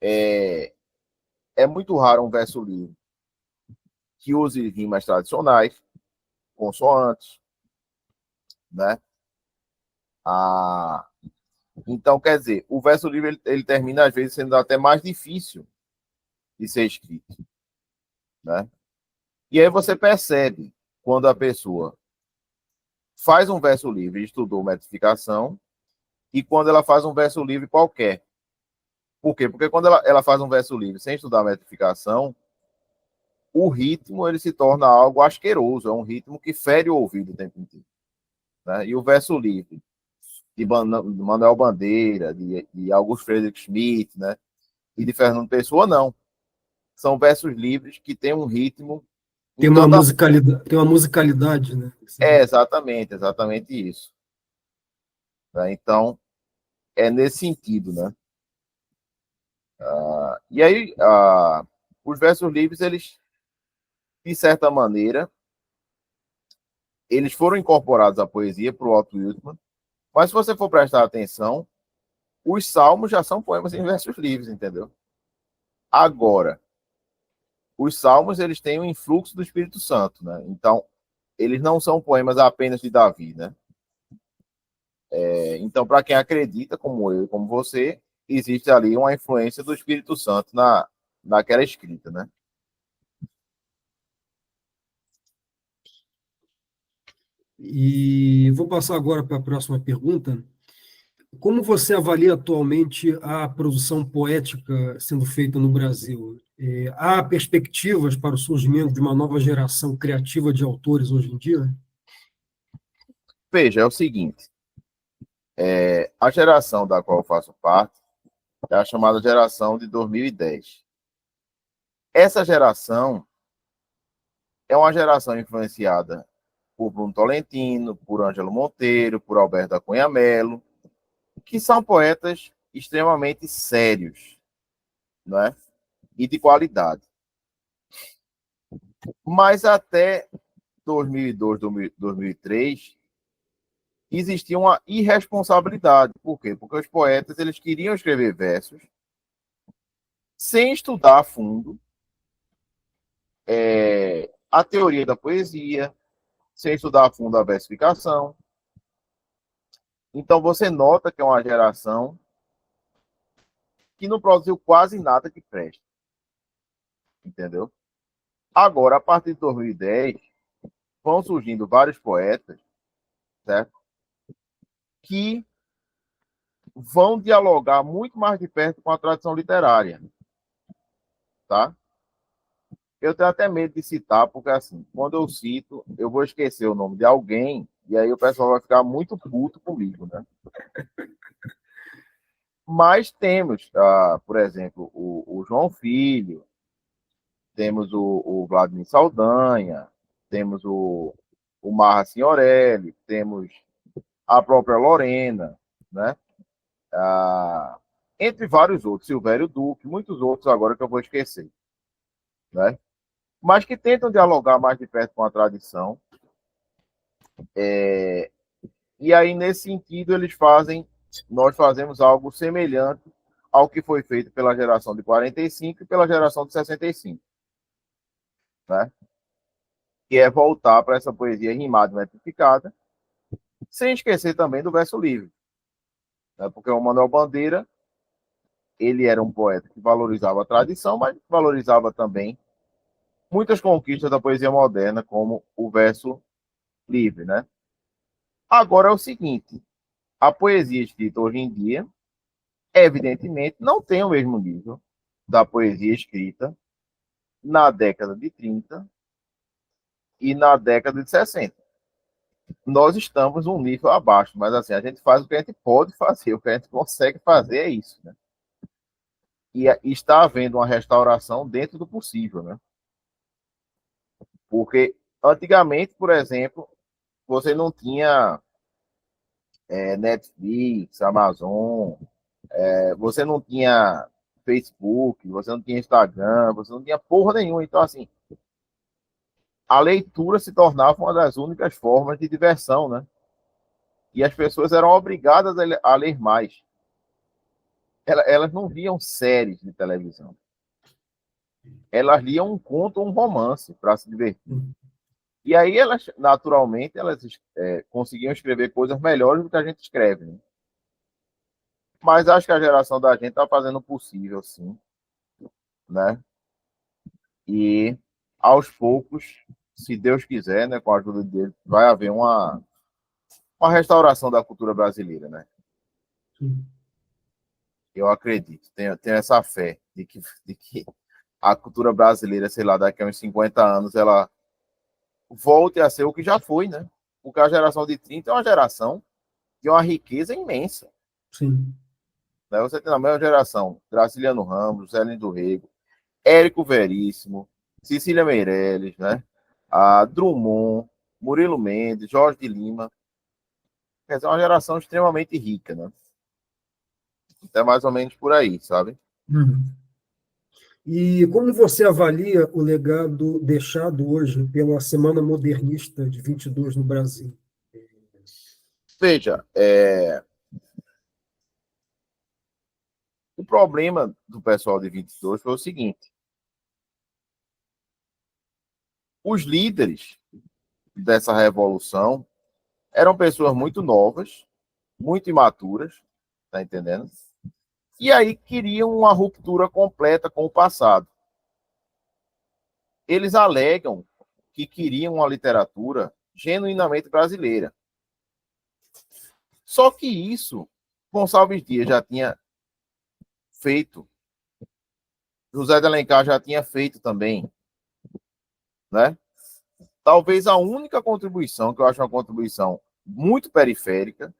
É muito raro um verso livre que use rimas tradicionais, consoantes, né? Então, quer dizer, o verso livre ele termina, às vezes, sendo até mais difícil de ser escrito, né? E aí você percebe quando a pessoa faz um verso livre e estudou metrificação e quando ela faz um verso livre qualquer. Por quê? Porque quando ela faz um verso livre sem estudar metrificação, o ritmo ele se torna algo asqueroso, é um ritmo que fere o ouvido o tempo inteiro, né? E o verso livre de Manuel Bandeira, de Augusto Friedrich Schmidt, né? E de Fernando Pessoa, não. São versos livres que têm um ritmo. Tem uma musicalidade, né? Exatamente isso. Né? Então, é nesse sentido, né? E aí, Os versos livres, eles, de certa maneira, eles foram incorporados à poesia por Walt Whitman, mas se você for prestar atenção, os salmos já são poemas em versos livres, entendeu? Agora, os salmos, eles têm o influxo do Espírito Santo, né? Então, eles não são poemas apenas de Davi, né? Então, para quem acredita, como eu e como você, existe ali uma influência do Espírito Santo naquela escrita, né? E vou passar agora para a próxima pergunta. Como você avalia atualmente a produção poética sendo feita no Brasil? Há perspectivas para o surgimento de uma nova geração criativa de autores hoje em dia? Veja, é o seguinte, a geração da qual eu faço parte é a chamada geração de 2010. Essa geração é uma geração influenciada por Bruno Tolentino, por Ângelo Monteiro, por Alberto da Cunha Mello, que são poetas extremamente sérios, não é? E de qualidade. Mas até 2002, 2003, existia uma irresponsabilidade. Por quê? Porque os poetas eles queriam escrever versos sem estudar a fundo a teoria da poesia, sem estudar a fundo a versificação. Então você nota que é uma geração que não produziu quase nada que preste. Entendeu? Agora, a partir de 2010, vão surgindo vários poetas, certo? Que vão dialogar muito mais de perto com a tradição literária, tá? Eu tenho até medo de citar, porque assim, quando eu cito, eu vou esquecer o nome de alguém, e aí o pessoal vai ficar muito puto comigo, né? Mas temos, por exemplo, o João Filho, temos o Vladimir Saldanha, temos o Marra Signorelli, temos a própria Lorena, né? Entre vários outros, Silvério Duque, muitos outros agora que eu vou esquecer, né? Mas que tentam dialogar mais de perto com a tradição. E aí, nesse sentido, nós fazemos algo semelhante ao que foi feito pela geração de 45 e pela geração de 65, né? Que é voltar para essa poesia rimada e metrificada, sem esquecer também do verso livre, né? Porque o Manuel Bandeira, ele era um poeta que valorizava a tradição, mas valorizava também muitas conquistas da poesia moderna, como o verso livre, né? Agora é o seguinte, a poesia escrita hoje em dia, evidentemente, não tem o mesmo nível da poesia escrita na década de 30 e na década de 60. Nós estamos um nível abaixo, mas assim, a gente faz o que a gente pode fazer, o que a gente consegue fazer é isso, né? E está havendo uma restauração dentro do possível, né? Porque antigamente, por exemplo, você não tinha Netflix, Amazon, você não tinha Facebook, você não tinha Instagram, você não tinha porra nenhuma. Então, assim, a leitura se tornava uma das únicas formas de diversão, né? E as pessoas eram obrigadas a ler mais. Elas não viam séries de televisão. Elas liam um conto ou um romance para se divertir. E aí elas, naturalmente, conseguiam escrever coisas melhores do que a gente escreve, né? Mas acho que a geração da gente está fazendo o possível, sim, né? E aos poucos, se Deus quiser, né, com a ajuda dele, vai haver uma restauração da cultura brasileira, né? Sim. Eu acredito, tenho essa fé de que a cultura brasileira, sei lá, daqui a uns 50 anos, ela volte a ser o que já foi, né? Porque a geração de 30 é uma geração de uma riqueza imensa. Sim. Né? Você tem na mesma geração Graciliano Ramos, Zé Lindo Rego, Érico Veríssimo, Cecília Meirelles, né? Drummond, Murilo Mendes, Jorge de Lima. Quer dizer, uma geração extremamente rica, né? Então é mais ou menos por aí, sabe? Uhum. E como você avalia o legado deixado hoje pela Semana Modernista de 22 no Brasil? Veja, o problema do pessoal de 22 foi o seguinte: os líderes dessa revolução eram pessoas muito novas, muito imaturas, tá entendendo? E aí queriam uma ruptura completa com o passado. Eles alegam que queriam uma literatura genuinamente brasileira. Só que isso, Gonçalves Dias já tinha feito, José de Alencar já tinha feito também, né? Talvez a única contribuição, que eu acho uma contribuição muito periférica,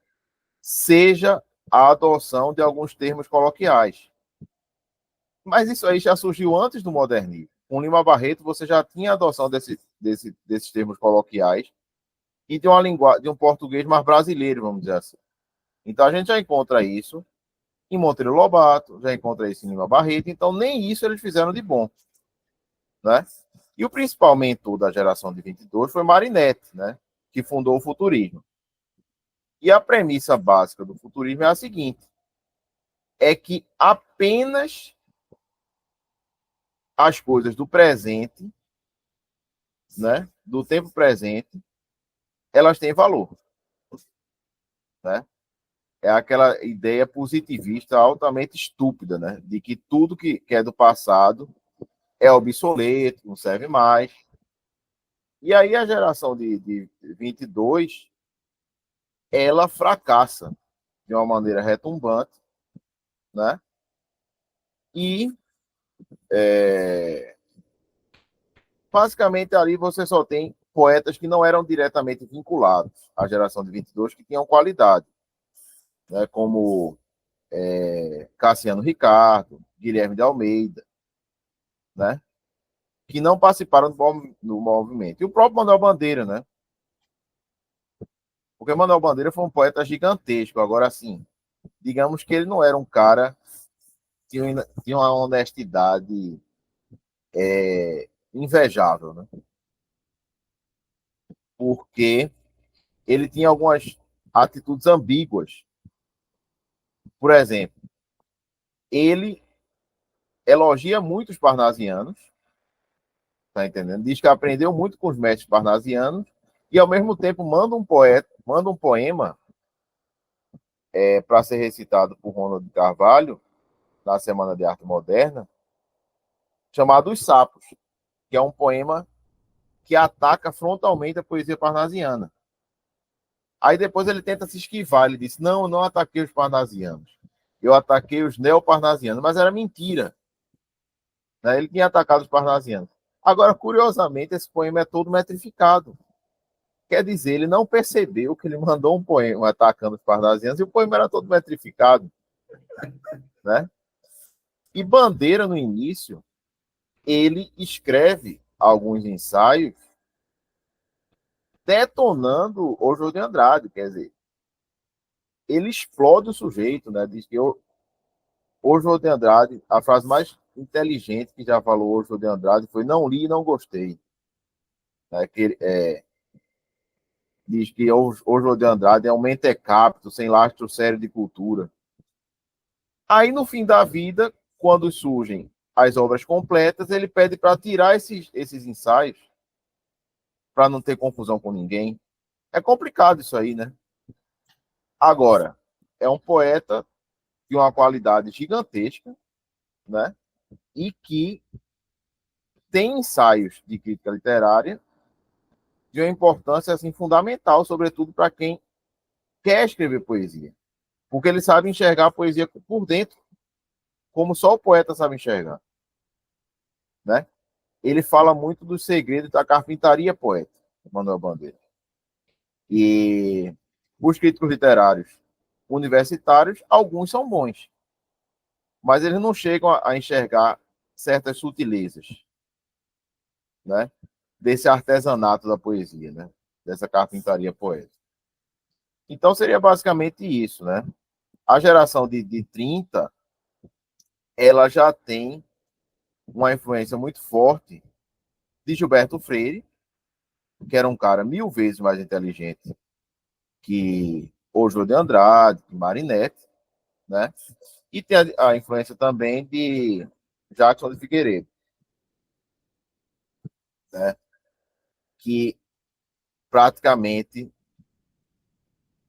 seja a adoção de alguns termos coloquiais. Mas isso aí já surgiu antes do modernismo. Com Lima Barreto, você já tinha a adoção desses termos coloquiais e de uma linguagem, de um português mais brasileiro, vamos dizer assim. Então a gente já encontra isso em Monteiro Lobato, já encontra isso em Lima Barreto, então nem isso eles fizeram de bom, né? E o principal mentor da geração de 22 foi Marinetti, né? Que fundou o futurismo. E a premissa básica do futurismo é a seguinte: é que apenas as coisas do presente, né, do tempo presente, elas têm valor, né? É aquela ideia positivista altamente estúpida, né, de que tudo que é do passado é obsoleto, não serve mais. E aí a geração de 22, ela fracassa de uma maneira retumbante, né? E basicamente ali você só tem poetas que não eram diretamente vinculados à geração de 22, que tinham qualidade, né? Como Cassiano Ricardo, Guilherme de Almeida, né? Que não participaram do movimento. E o próprio Manuel Bandeira, né? Porque Manuel Bandeira foi um poeta gigantesco. Agora, assim, digamos que ele não era um cara que tinha uma honestidade invejável, né? Porque ele tinha algumas atitudes ambíguas. Por exemplo, ele elogia muito os parnasianos, tá entendendo? Diz que aprendeu muito com os mestres parnasianos e ao mesmo tempo manda um poema para ser recitado por Ronald de Carvalho na Semana de Arte Moderna, chamado Os Sapos, que é um poema que ataca frontalmente a poesia parnasiana. Aí depois ele tenta se esquivar, ele disse: não, eu não ataquei os parnasianos, eu ataquei os neoparnasianos, mas era mentira, né? Ele tinha atacado os parnasianos. Agora, curiosamente, esse poema é todo metrificado. Quer dizer, ele não percebeu que ele mandou um poema atacando os parnasianos e o poema era todo metrificado, né? E Bandeira, no início, ele escreve alguns ensaios detonando o João de Andrade, quer dizer, ele explode o sujeito, né? Diz que o João de Andrade, a frase mais inteligente que já falou o João de Andrade foi: não li e não gostei. Né? Diz que o João de Andrade é um mentecapto, sem lastro sério de cultura. Aí, no fim da vida, quando surgem as obras completas, ele pede para tirar esses ensaios, para não ter confusão com ninguém. É complicado isso aí, né? Agora, é um poeta de uma qualidade gigantesca, né? E que tem ensaios de crítica literária de uma importância assim fundamental, sobretudo para quem quer escrever poesia, porque ele sabe enxergar a poesia por dentro, como só o poeta sabe enxergar, né? Ele fala muito dos segredos da carpintaria poética, Manuel Bandeira. E os críticos literários universitários, alguns são bons, mas eles não chegam a enxergar certas sutilezas, né? Desse artesanato da poesia, né? Dessa carpintaria poética. Então seria basicamente isso, né? A geração de 30, ela já tem uma influência muito forte de Gilberto Freire, que era um cara 1000 vezes mais inteligente que Oswald de Andrade, que Marinette, né? E tem a influência também de Jackson de Figueiredo, né? Que praticamente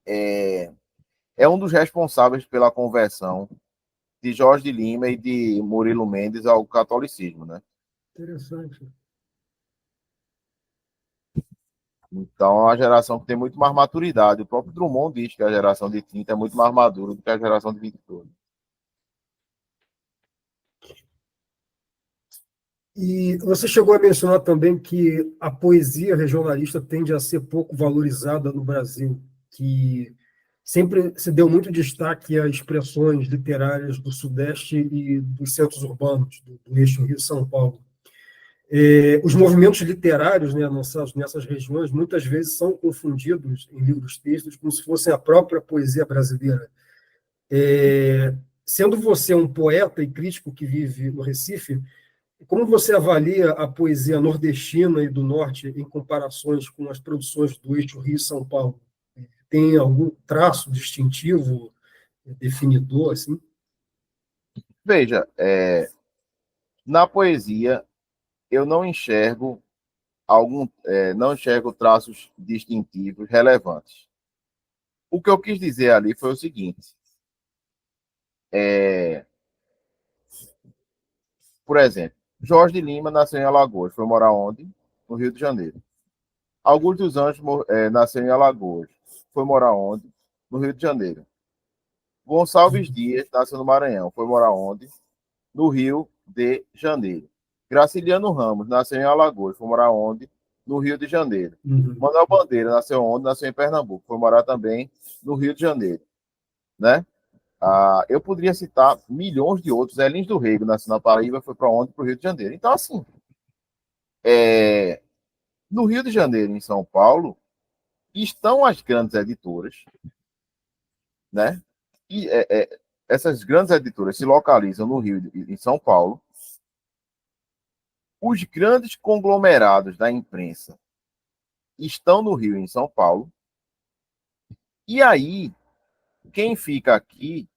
é um dos responsáveis pela conversão de Jorge de Lima e de Murilo Mendes ao catolicismo, né? Interessante. Então, é uma geração que tem muito mais maturidade. O próprio Drummond diz que a geração de 30 é muito mais madura do que a geração de 22. E você chegou a mencionar também que a poesia regionalista tende a ser pouco valorizada no Brasil, que sempre se deu muito destaque a expressões literárias do Sudeste e dos centros urbanos, do eixo Rio-São Paulo. Os movimentos literários, né, nessas regiões muitas vezes são confundidos em livros-textos como se fossem a própria poesia brasileira. Sendo você um poeta e crítico que vive no Recife, como você avalia a poesia nordestina e do norte em comparações com as produções do eixo Rio-São Paulo? Tem algum traço distintivo, definidor, assim? Veja, na poesia eu não enxergo não enxergo traços distintivos relevantes. O que eu quis dizer ali foi o seguinte: é, por exemplo, Jorge de Lima nasceu em Alagoas, foi morar onde? No Rio de Janeiro. Augusto dos Anjos nasceu em Alagoas, foi morar onde? No Rio de Janeiro. Gonçalves Dias nasceu no Maranhão, foi morar onde? No Rio de Janeiro. Graciliano Ramos nasceu em Alagoas, foi morar onde? No Rio de Janeiro. Uhum. Manuel Bandeira nasceu onde? Nasceu em Pernambuco, foi morar também no Rio de Janeiro, né? Eu poderia citar milhões de outros. Elins do Rego nasceu na Paraíba, foi para onde? Para o Rio de Janeiro. Então, assim, no Rio de Janeiro, em São Paulo, estão as grandes editoras, né? E essas grandes editoras se localizam no Rio e em São Paulo. Os grandes conglomerados da imprensa estão no Rio e em São Paulo. E aí, quem fica aqui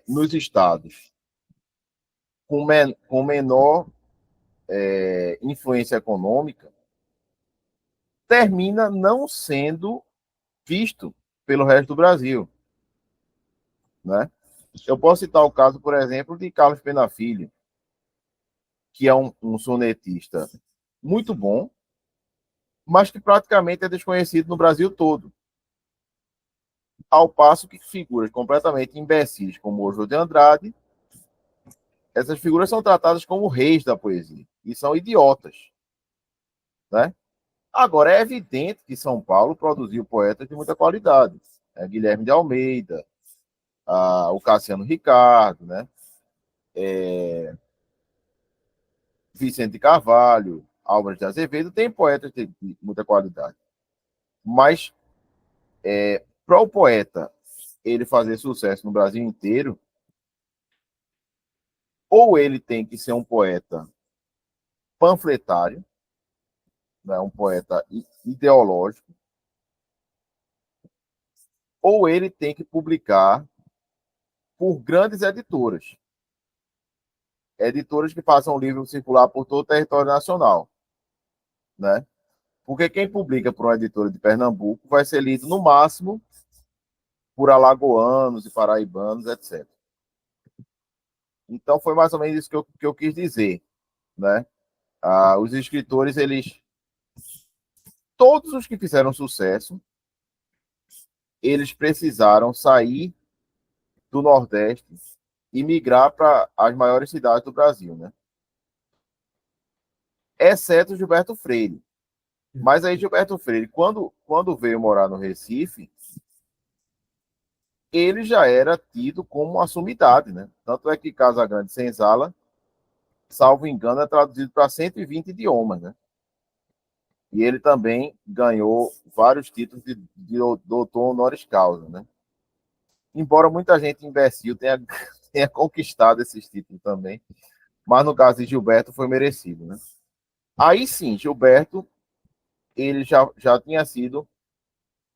nos estados com menor influência econômica termina não sendo visto pelo resto do Brasil, né? Eu posso citar o caso, por exemplo, de Carlos Pena Filho, que é um sonetista muito bom, mas que praticamente é desconhecido no Brasil todo. Ao passo que figuras completamente imbecis, como Oswald de Andrade, essas figuras são tratadas como reis da poesia e são idiotas, né? Agora, é evidente que São Paulo produziu poetas de muita qualidade. Guilherme de Almeida, o Cassiano Ricardo, né? Vicente de Carvalho, Álvares de Azevedo, tem poetas de muita qualidade. Mas, para o poeta ele fazer sucesso no Brasil inteiro, ou ele tem que ser um poeta panfletário, né? Um poeta ideológico, ou ele tem que publicar por grandes editoras. Editoras que façam o livro circular por todo o território nacional, né? Porque quem publica por uma editora de Pernambuco vai ser lido no máximo por alagoanos e paraibanos, etc. Então foi mais ou menos isso que eu quis dizer, né? Os escritores, todos os que fizeram sucesso, eles precisaram sair do Nordeste e migrar para as maiores cidades do Brasil, né? Exceto Gilberto Freire. Mas aí Gilberto Freire, quando veio morar no Recife, ele já era tido como uma sumidade, né? Tanto é que Casa Grande Senzala, salvo engano, é traduzido para 120 idiomas, né? E ele também ganhou vários títulos de doutor honoris causa, né? Embora muita gente imbecil tenha conquistado esses títulos também, mas no caso de Gilberto foi merecido, né? Aí sim, Gilberto, ele já tinha sido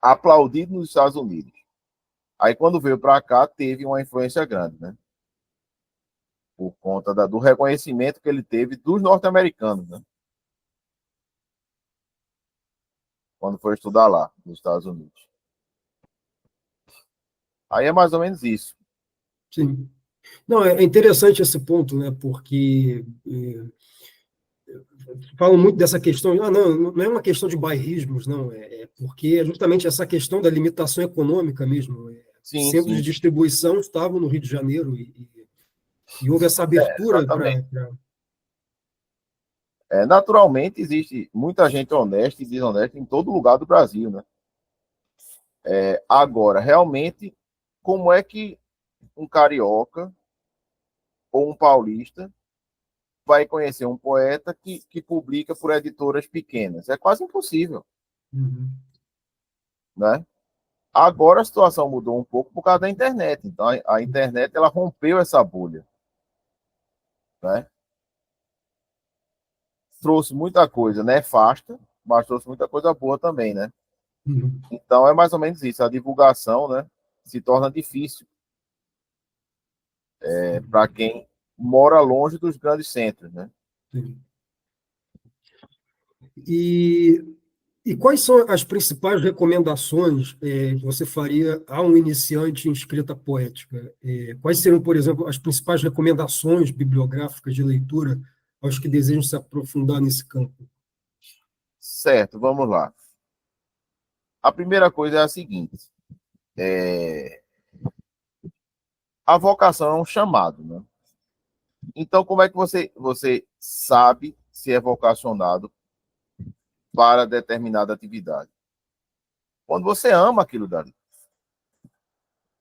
aplaudido nos Estados Unidos. Aí quando veio para cá, teve uma influência grande, né? Por conta do reconhecimento que ele teve dos norte-americanos, né? Quando foi estudar lá, nos Estados Unidos. Aí é mais ou menos isso. Sim. Não, é interessante esse ponto, né? Porque falam muito dessa questão, não é uma questão de bairrismos, não, é porque é justamente essa questão da limitação econômica mesmo. Sim, Centros de sim. distribuição estavam no Rio de Janeiro e houve essa abertura Exatamente. para. Naturalmente, existe muita gente honesta e desonesta em todo lugar do Brasil, né? Agora, realmente, como é que um carioca ou um paulista vai conhecer um poeta que publica por editoras pequenas? É quase impossível, Uhum. né? Agora a situação mudou um pouco por causa da internet. Então, a internet ela rompeu essa bolha, né? Trouxe muita coisa nefasta, mas trouxe muita coisa boa também, né? Uhum. Então, é mais ou menos isso. A divulgação, né, se torna difícil para quem mora longe dos grandes centros, né? Sim. E, e quais são as principais recomendações que você faria a um iniciante em escrita poética? Quais seriam, por exemplo, as principais recomendações bibliográficas de leitura aos que desejam se aprofundar nesse campo? Certo, vamos lá. A primeira coisa é a seguinte: é, a vocação é um chamado, né? Então, como é que você sabe se é vocacionado para determinada atividade? Quando você ama aquilo dali,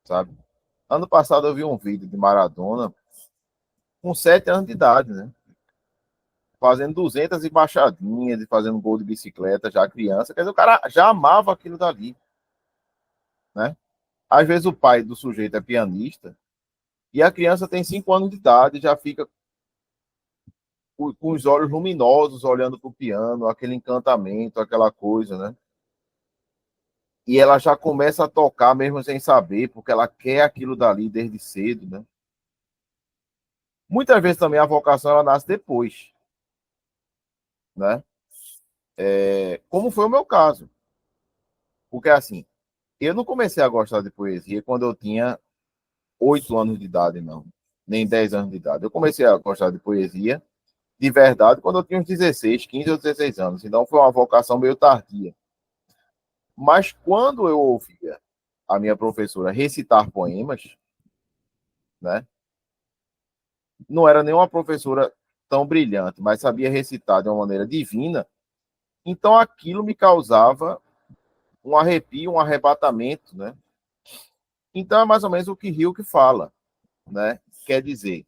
sabe? Ano passado eu vi um vídeo de Maradona com 7 anos de idade, né? Fazendo 200 embaixadinhas e fazendo gol de bicicleta já criança. Quer dizer, o cara já amava aquilo dali, né? Às vezes o pai do sujeito é pianista e a criança tem 5 anos de idade e já fica com os olhos luminosos olhando para o piano, aquele encantamento, aquela coisa, né? E ela já começa a tocar mesmo sem saber, porque ela quer aquilo dali desde cedo, né? Muitas vezes também a vocação ela nasce depois, né? Como foi o meu caso. Porque assim, eu não comecei a gostar de poesia quando eu tinha 8 anos de idade, não. Nem 10 anos de idade. Eu comecei a gostar de poesia de verdade quando eu tinha uns 16, 15 ou 16 anos. Então foi uma vocação meio tardia. Mas quando eu ouvia a minha professora recitar poemas, né? Não era nenhuma professora tão brilhante, mas sabia recitar de uma maneira divina. Então aquilo me causava um arrepio, um arrebatamento, né? Então é mais ou menos o que Hilke fala, né? Quer dizer,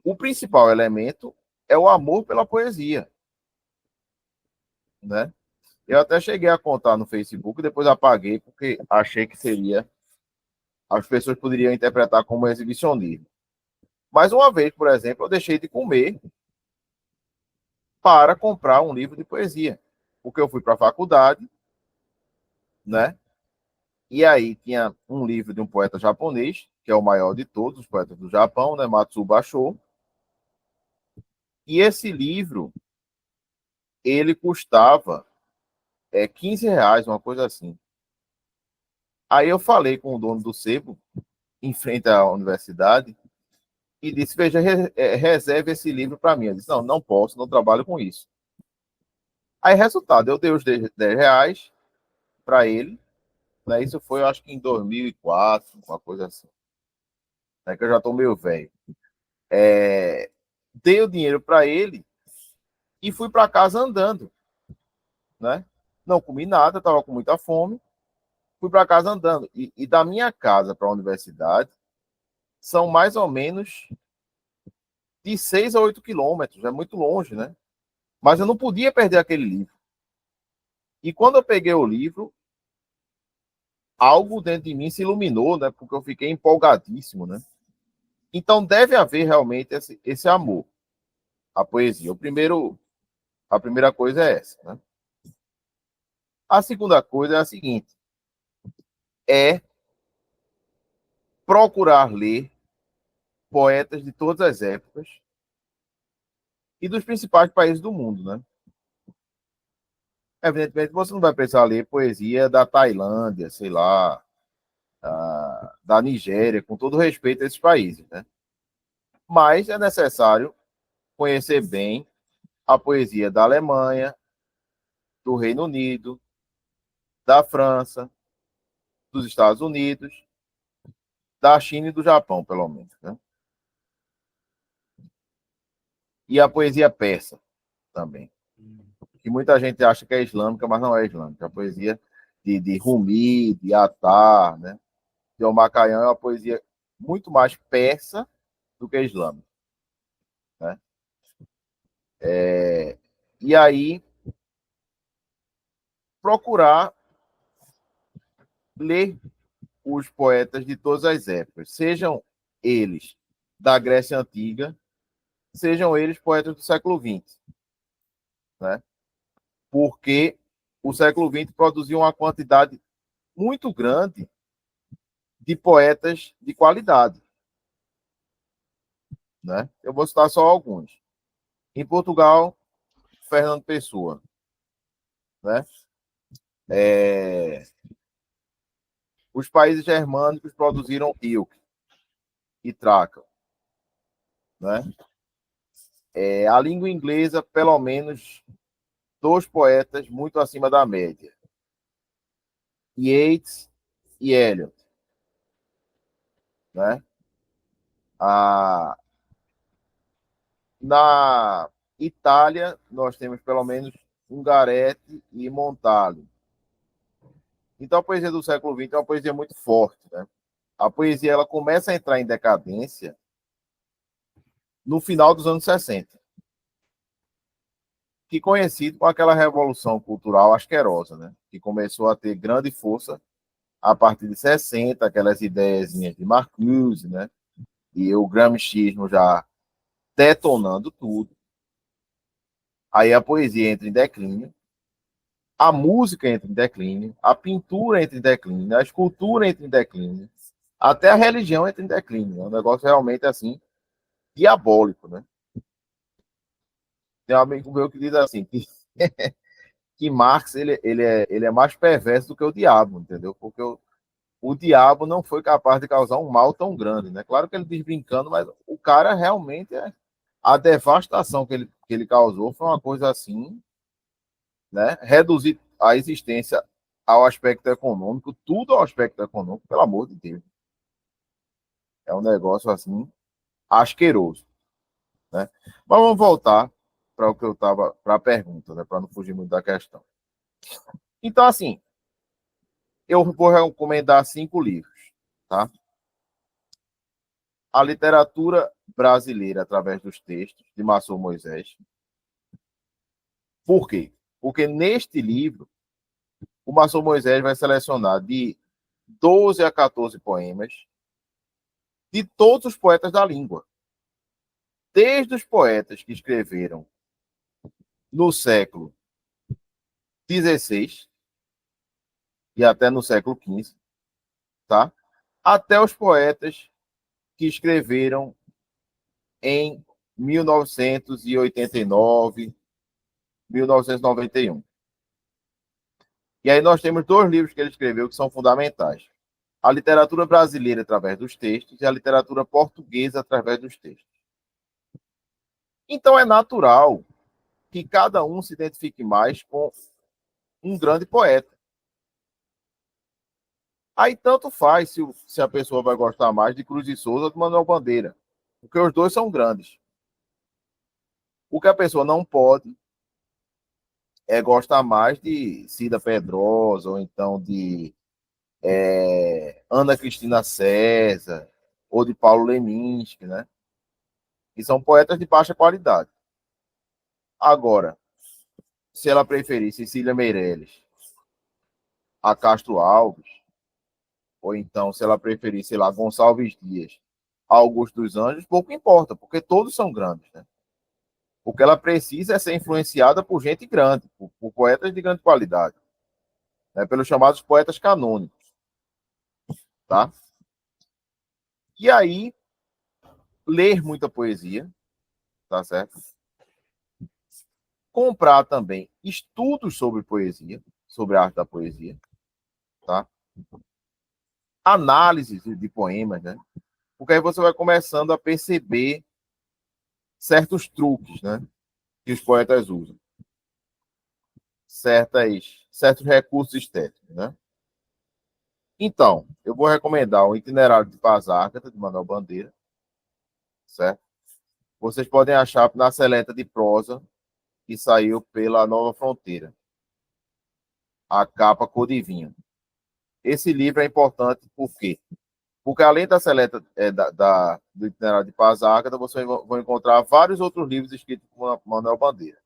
o principal elemento é o amor pela poesia, né? Eu até cheguei a contar no Facebook, depois apaguei porque achei que seria as pessoas poderiam interpretar como exibicionismo. Mas uma vez, por exemplo, eu deixei de comer para comprar um livro de poesia, porque eu fui para a faculdade, né? E aí tinha um livro de um poeta japonês, que é o maior de todos os poetas do Japão, né? Matsuo Bashō. E esse livro, ele custava R$ 15, uma coisa assim. Aí eu falei com o dono do sebo, em frente à universidade, e disse, veja, reserve esse livro para mim. Eu disse, não, não posso, não trabalho com isso. Aí, resultado, eu dei os R$ 10 para ele, né? Isso foi, eu acho que em 2004, uma coisa assim. Né? Que eu já estou meio velho. Dei o dinheiro para ele e fui para casa andando, né? Não comi nada, estava com muita fome. Fui para casa andando. E da minha casa para a universidade são mais ou menos de 6 a 8 quilômetros. É muito longe, né? Mas eu não podia perder aquele livro. E quando eu peguei o livro, algo dentro de mim se iluminou, né? Porque eu fiquei empolgadíssimo, né? Então deve haver realmente esse amor. a poesia. A primeira coisa é essa, né? A segunda coisa é a seguinte: é procurar ler poetas de todas as épocas e dos principais países do mundo, né? Evidentemente, você não vai precisar ler poesia da Tailândia, sei lá, da Nigéria, com todo respeito a esses países, né? Mas é necessário conhecer bem a poesia da Alemanha, do Reino Unido, da França, dos Estados Unidos, da China e do Japão, pelo menos, né? E a poesia persa também, que muita gente acha que é islâmica, mas não é islâmica. A poesia de Rumi, de Attar, né? De Omar Khayyam é uma poesia muito mais persa do que islâmica, né? E aí, procurar ler os poetas de todas as épocas, sejam eles da Grécia Antiga, sejam eles poetas do século XX, né? Porque o século XX produziu uma quantidade muito grande de poetas de qualidade, né? Eu vou citar só alguns. Em Portugal, Fernando Pessoa, né? Os países germânicos produziram Ilk e Trakl, né? A língua inglesa, pelo menos, dois poetas muito acima da média: Yeats e Eliot, né? Na Itália, nós temos pelo menos Ungaretti e Montale. Então, a poesia do século XX é uma poesia muito forte, né? A poesia ela começa a entrar em decadência no final dos anos 60, que conhecido com aquela revolução cultural asquerosa, né? Que começou a ter grande força a partir de 60, aquelas ideias de Marcuse, né? E o gramscismo já detonando tudo. Aí a poesia entra em declínio, a música entra em declínio, a pintura entra em declínio, a escultura entra em declínio, até a religião entra em declínio. É um negócio realmente assim, diabólico, né? Tem um amigo meu que diz assim, que Marx ele é mais perverso do que o diabo, entendeu? Porque o diabo não foi capaz de causar um mal tão grande, né? Claro que ele diz brincando, mas o cara realmente a devastação que ele causou foi uma coisa assim, né? Reduzir a existência ao aspecto econômico, tudo ao aspecto econômico, pelo amor de Deus. É um negócio assim asqueroso, né? Mas vamos voltar para o que eu estava, para a pergunta, né? Para não fugir muito da questão. Então, assim, eu vou recomendar 5 livros, tá? A literatura brasileira através dos textos de Marçom Moisés. Por quê? Porque neste livro, o Marçom Moisés vai selecionar de 12 a 14 poemas de todos os poetas da língua. Desde os poetas que escreveram no século XVI e até no século XV, tá? Até os poetas que escreveram em 1989, 1991. E aí nós temos 2 livros que ele escreveu que são fundamentais: a literatura brasileira através dos textos e a literatura portuguesa através dos textos. Então é natural que cada um se identifique mais com um grande poeta. Aí tanto faz se a pessoa vai gostar mais de Cruz de Souza ou de Manuel Bandeira, porque os dois são grandes. O que a pessoa não pode é gostar mais de Cida Pedrosa ou então de Ana Cristina César ou de Paulo Leminski, né? Que são poetas de baixa qualidade. Agora, se ela preferir Cecília Meirelles a Castro Alves, ou então se ela preferir, sei lá, Gonçalves Dias a Augusto dos Anjos, pouco importa, porque todos são grandes, né? O que ela precisa é ser influenciada por gente grande, por poetas de grande qualidade, né? Pelos chamados poetas canônicos, tá? E aí, ler muita poesia, tá certo? Comprar também estudos sobre poesia, sobre a arte da poesia, tá? Análises de poemas, né? Porque aí você vai começando a perceber certos truques, né? Que os poetas usam. Certos recursos estéticos, né? Então, eu vou recomendar o Itinerário de Paz Árcata, de Manuel Bandeira, certo? Vocês podem achar na seleta de prosa que saiu pela Nova Fronteira, a capa cor de vinho. Esse livro é importante por quê? Porque além da seleta do Itinerário de Paz Árcata, vocês vão encontrar vários outros livros escritos por Manuel Bandeira.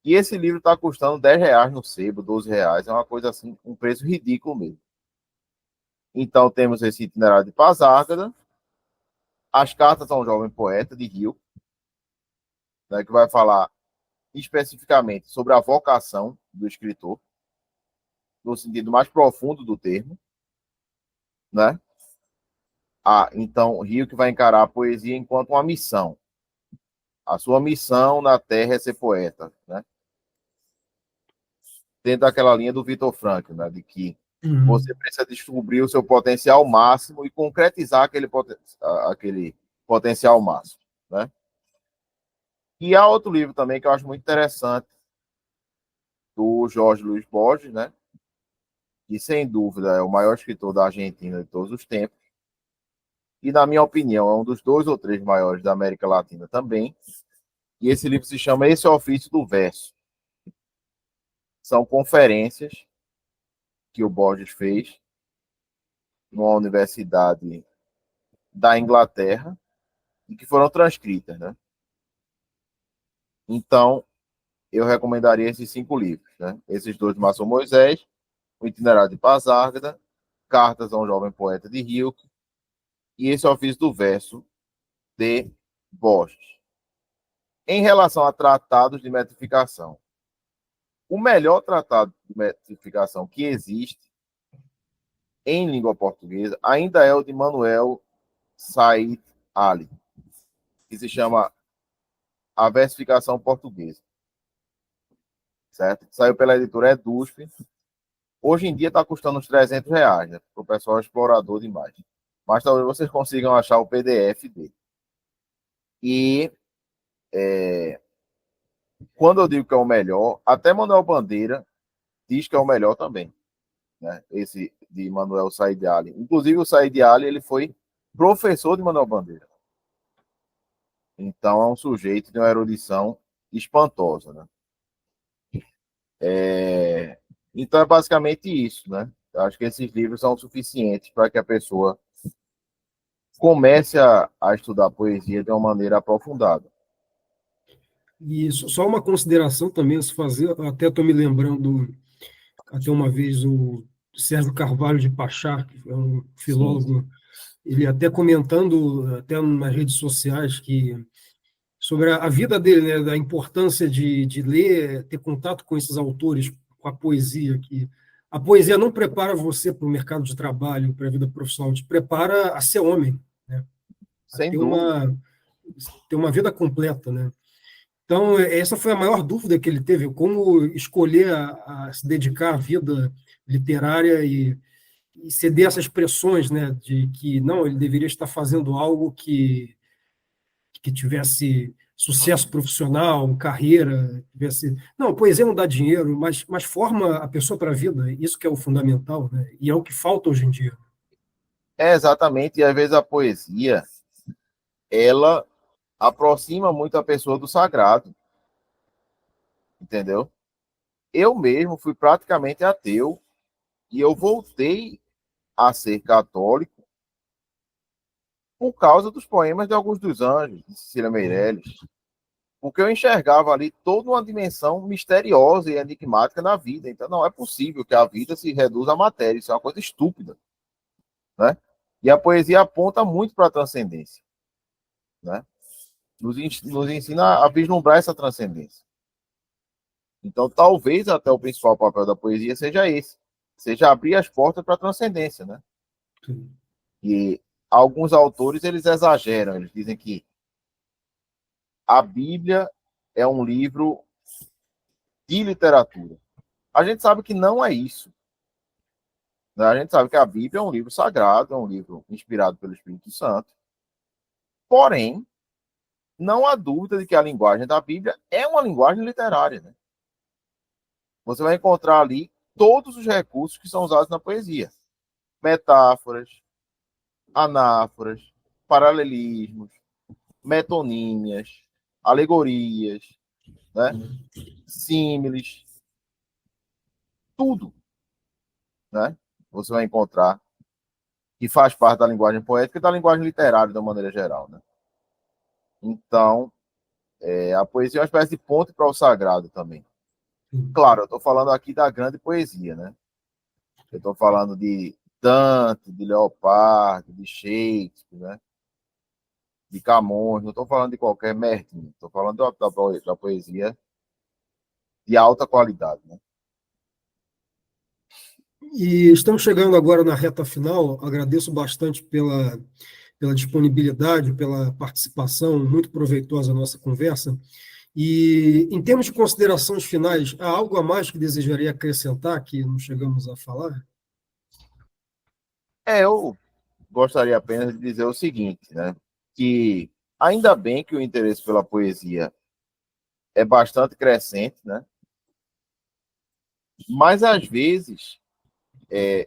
E esse livro está custando R$10 no sebo, R$12. É uma coisa assim, um preço ridículo mesmo. Então temos esse Itinerário de Paz Árcata, As Cartas a um Jovem Poeta, de Rio, né, que vai falar especificamente sobre a vocação do escritor, no sentido mais profundo do termo, né? Então, Rio que vai encarar a poesia enquanto uma missão. A sua missão na Terra é ser poeta, né? Dentro daquela linha do Viktor Frankl, né? De que você precisa descobrir o seu potencial máximo e concretizar aquele potencial máximo, né? E há outro livro também que eu acho muito interessante, do Jorge Luiz Borges, né? Que, sem dúvida, é o maior escritor da Argentina de todos os tempos. E, na minha opinião, é um dos 2 ou 3 maiores da América Latina também. E esse livro se chama Esse Ofício do Verso. São conferências que o Borges fez numa universidade da Inglaterra e que foram transcritas, né? Então, eu recomendaria esses 5 livros, né? Esses 2 de Márcio Moisés, O Itinerário de Paz Árcata, Cartas a um Jovem Poeta, de Rio, e Esse Ofício do Verso, de Borges. Em relação a tratados de metrificação, o melhor tratado de metrificação que existe em língua portuguesa ainda é o de Manuel Said Ali, que se chama A Versificação Portuguesa, certo? Saiu pela editora Edusp. Hoje em dia está custando uns R$300, né? Para o pessoal explorador demais. Mas talvez vocês consigam achar o PDF dele. E quando eu digo que é o melhor, até Manuel Bandeira diz que é o melhor também, né? Esse de Manuel Said Ali. Inclusive, o Said Ali, ele foi professor de Manuel Bandeira. Então, é um sujeito de uma erudição espantosa, né? Então, é basicamente isso, né? Eu acho que esses livros são suficientes para que a pessoa comece a estudar poesia de uma maneira aprofundada. E só uma consideração também, se fazer, até estou me lembrando, até uma vez, o Sérgio Carvalho de Pachá, que é um filólogo, ele até comentando, até nas redes sociais, que sobre a vida dele, né, da importância de ler, ter contato com esses autores, com a poesia, que a poesia não prepara você para o mercado de trabalho, para a vida profissional, te prepara a ser homem, né? A Sem dúvida. ter uma vida completa, né? Então, essa foi a maior dúvida que ele teve, como escolher a se dedicar à vida literária e ceder essas pressões, né, de que não, ele deveria estar fazendo algo que tivesse sucesso profissional, carreira, tivesse... Não, poesia não dá dinheiro, mas forma a pessoa para a vida, isso que é o fundamental, né? E é o que falta hoje em dia. É exatamente, e às vezes a poesia, ela aproxima muito a pessoa do sagrado, entendeu? Eu mesmo fui praticamente ateu e eu voltei a ser católico por causa dos poemas de Augusto dos Anjos, de Cecília Meirelles, porque eu enxergava ali toda uma dimensão misteriosa e enigmática na vida. Então não é possível que a vida se reduza à matéria, isso é uma coisa estúpida, né? E a poesia aponta muito para a transcendência, né? nos ensina a vislumbrar essa transcendência. Então, talvez até o principal papel da poesia seja esse, seja abrir as portas para a transcendência, né? Sim. E alguns autores, eles exageram, eles dizem que a Bíblia é um livro de literatura. A gente sabe que não é isso. Né? A gente sabe que a Bíblia é um livro sagrado, é um livro inspirado pelo Espírito Santo. Porém, não há dúvida de que a linguagem da Bíblia é uma linguagem literária. Né? Você vai encontrar ali todos os recursos que são usados na poesia. Metáforas, anáforas, paralelismos, metonímias, alegorias, né? Símiles, tudo, né? Você vai encontrar que faz parte da linguagem poética e da linguagem literária, de uma maneira geral, né? Então, a poesia é uma espécie de ponte para o sagrado também. Claro, eu estou falando aqui da grande poesia, né? Eu estou falando de Dante, de Leopardi, de Shakespeare, né? De Camões, não estou falando de qualquer Mertin, estou falando da poesia de alta qualidade, né? E estamos chegando agora na reta final. Agradeço bastante pela disponibilidade, pela participação, muito proveitosa a nossa conversa. E, em termos de considerações finais, há algo a mais que desejaria acrescentar que não chegamos a falar? Eu gostaria apenas de dizer o seguinte, né? Que ainda bem que o interesse pela poesia é bastante crescente, né? Mas às vezes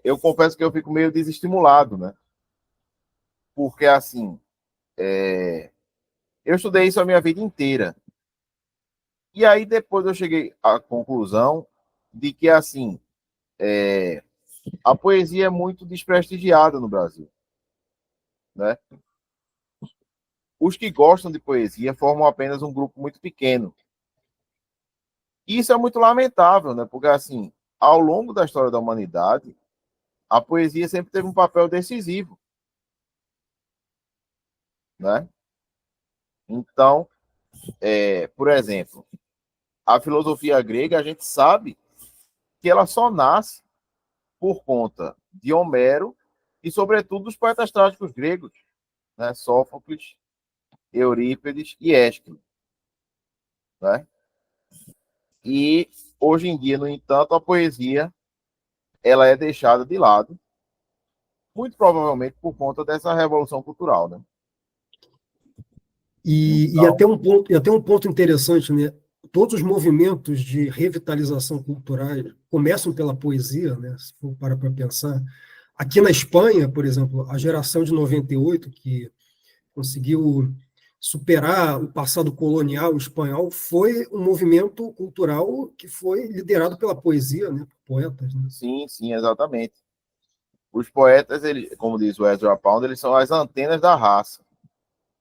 eu confesso que eu fico meio desestimulado, né? Porque assim, eu estudei isso a minha vida inteira. E aí depois eu cheguei à conclusão de que assim, a poesia é muito desprestigiada no Brasil, né? Os que gostam de poesia formam apenas um grupo muito pequeno. Isso é muito lamentável, né? Porque assim, ao longo da história da humanidade, a poesia sempre teve um papel decisivo, né? Então, por exemplo, a filosofia grega, a gente sabe que ela só nasce por conta de Homero e, sobretudo, dos poetas trágicos gregos, né? Sófocles, Eurípides e Ésquilo, né? E hoje em dia, no entanto, a poesia ela é deixada de lado, muito provavelmente por conta dessa revolução cultural, né? E Então, até um ponto interessante, né? Todos os movimentos de revitalização cultural começam pela poesia, né? Se for para pensar. Aqui na Espanha, por exemplo, a geração de 98, que conseguiu superar o passado colonial espanhol, foi um movimento cultural que foi liderado pela poesia, né? Por poetas, né? sim, sim, exatamente. Os poetas, como diz o Ezra Pound, eles são as antenas da raça.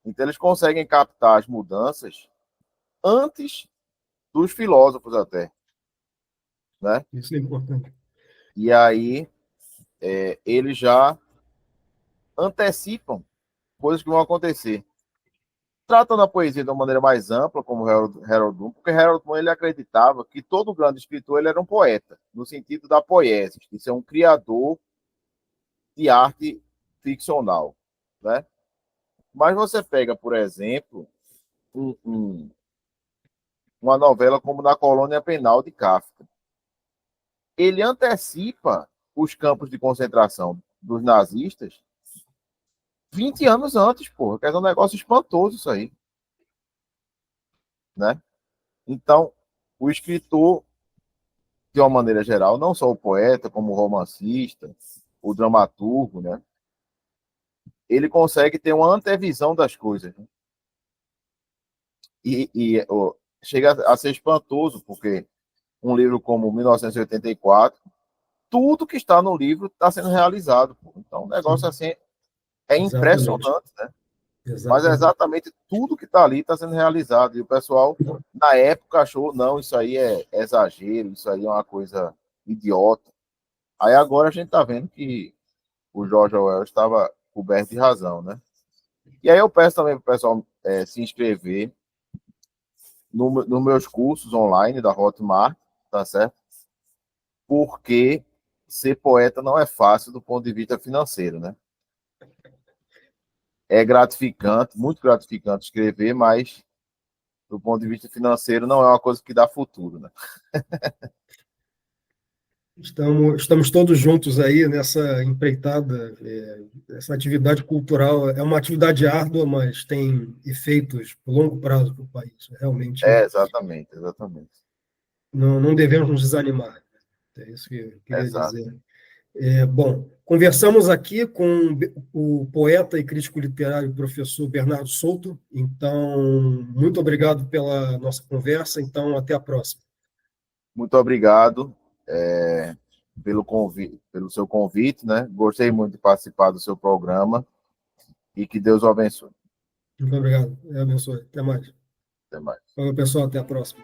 Então, eles conseguem captar as mudanças antes dos filósofos até, né? Isso é importante. E aí, eles já antecipam coisas que vão acontecer. Tratam da poesia de uma maneira mais ampla, como Harold Bloom, porque Harold Bloom ele acreditava que todo grande escritor ele era um poeta, no sentido da poiesis, de ser um criador de arte ficcional, né? Mas você pega, por exemplo, uma novela como Na Colônia Penal de Kafka. Ele antecipa os campos de concentração dos nazistas 20 anos antes, porra, que é um negócio espantoso isso aí, né? Então, o escritor, de uma maneira geral, não só o poeta, como o romancista, o dramaturgo, né? Ele consegue ter uma antevisão das coisas. Né? Chega a ser espantoso, porque um livro como 1984, tudo que está no livro está sendo realizado. Pô. Então, o negócio assim é Exatamente. impressionante, né? Mas é Exatamente. exatamente tudo que está ali está sendo realizado. E o pessoal, na época, achou, não, isso aí é exagero, isso aí é uma coisa idiota. Aí agora a gente está vendo que o George Orwell estava coberto de razão, né? E aí eu peço também para o pessoal se inscrever nos meus cursos online da Hotmart, tá certo? Porque ser poeta não é fácil do ponto de vista financeiro, né? É gratificante, muito gratificante escrever, mas do ponto de vista financeiro não é uma coisa que dá futuro, né? Estamos todos juntos aí nessa empreitada. Essa atividade cultural é uma atividade árdua, mas tem efeitos a longo prazo para o país. Realmente, Exatamente, exatamente. não devemos nos desanimar. É isso que eu queria Exato. dizer. Bom, conversamos aqui com o poeta e crítico literário professor Bernardo Souto. Então, muito obrigado pela nossa conversa. Então, até a próxima. Muito obrigado pelo seu convite, né? Gostei muito de participar do seu programa e que Deus o abençoe. Muito obrigado. Deus abençoe. Até mais. Até mais. Falou, pessoal. Até a próxima.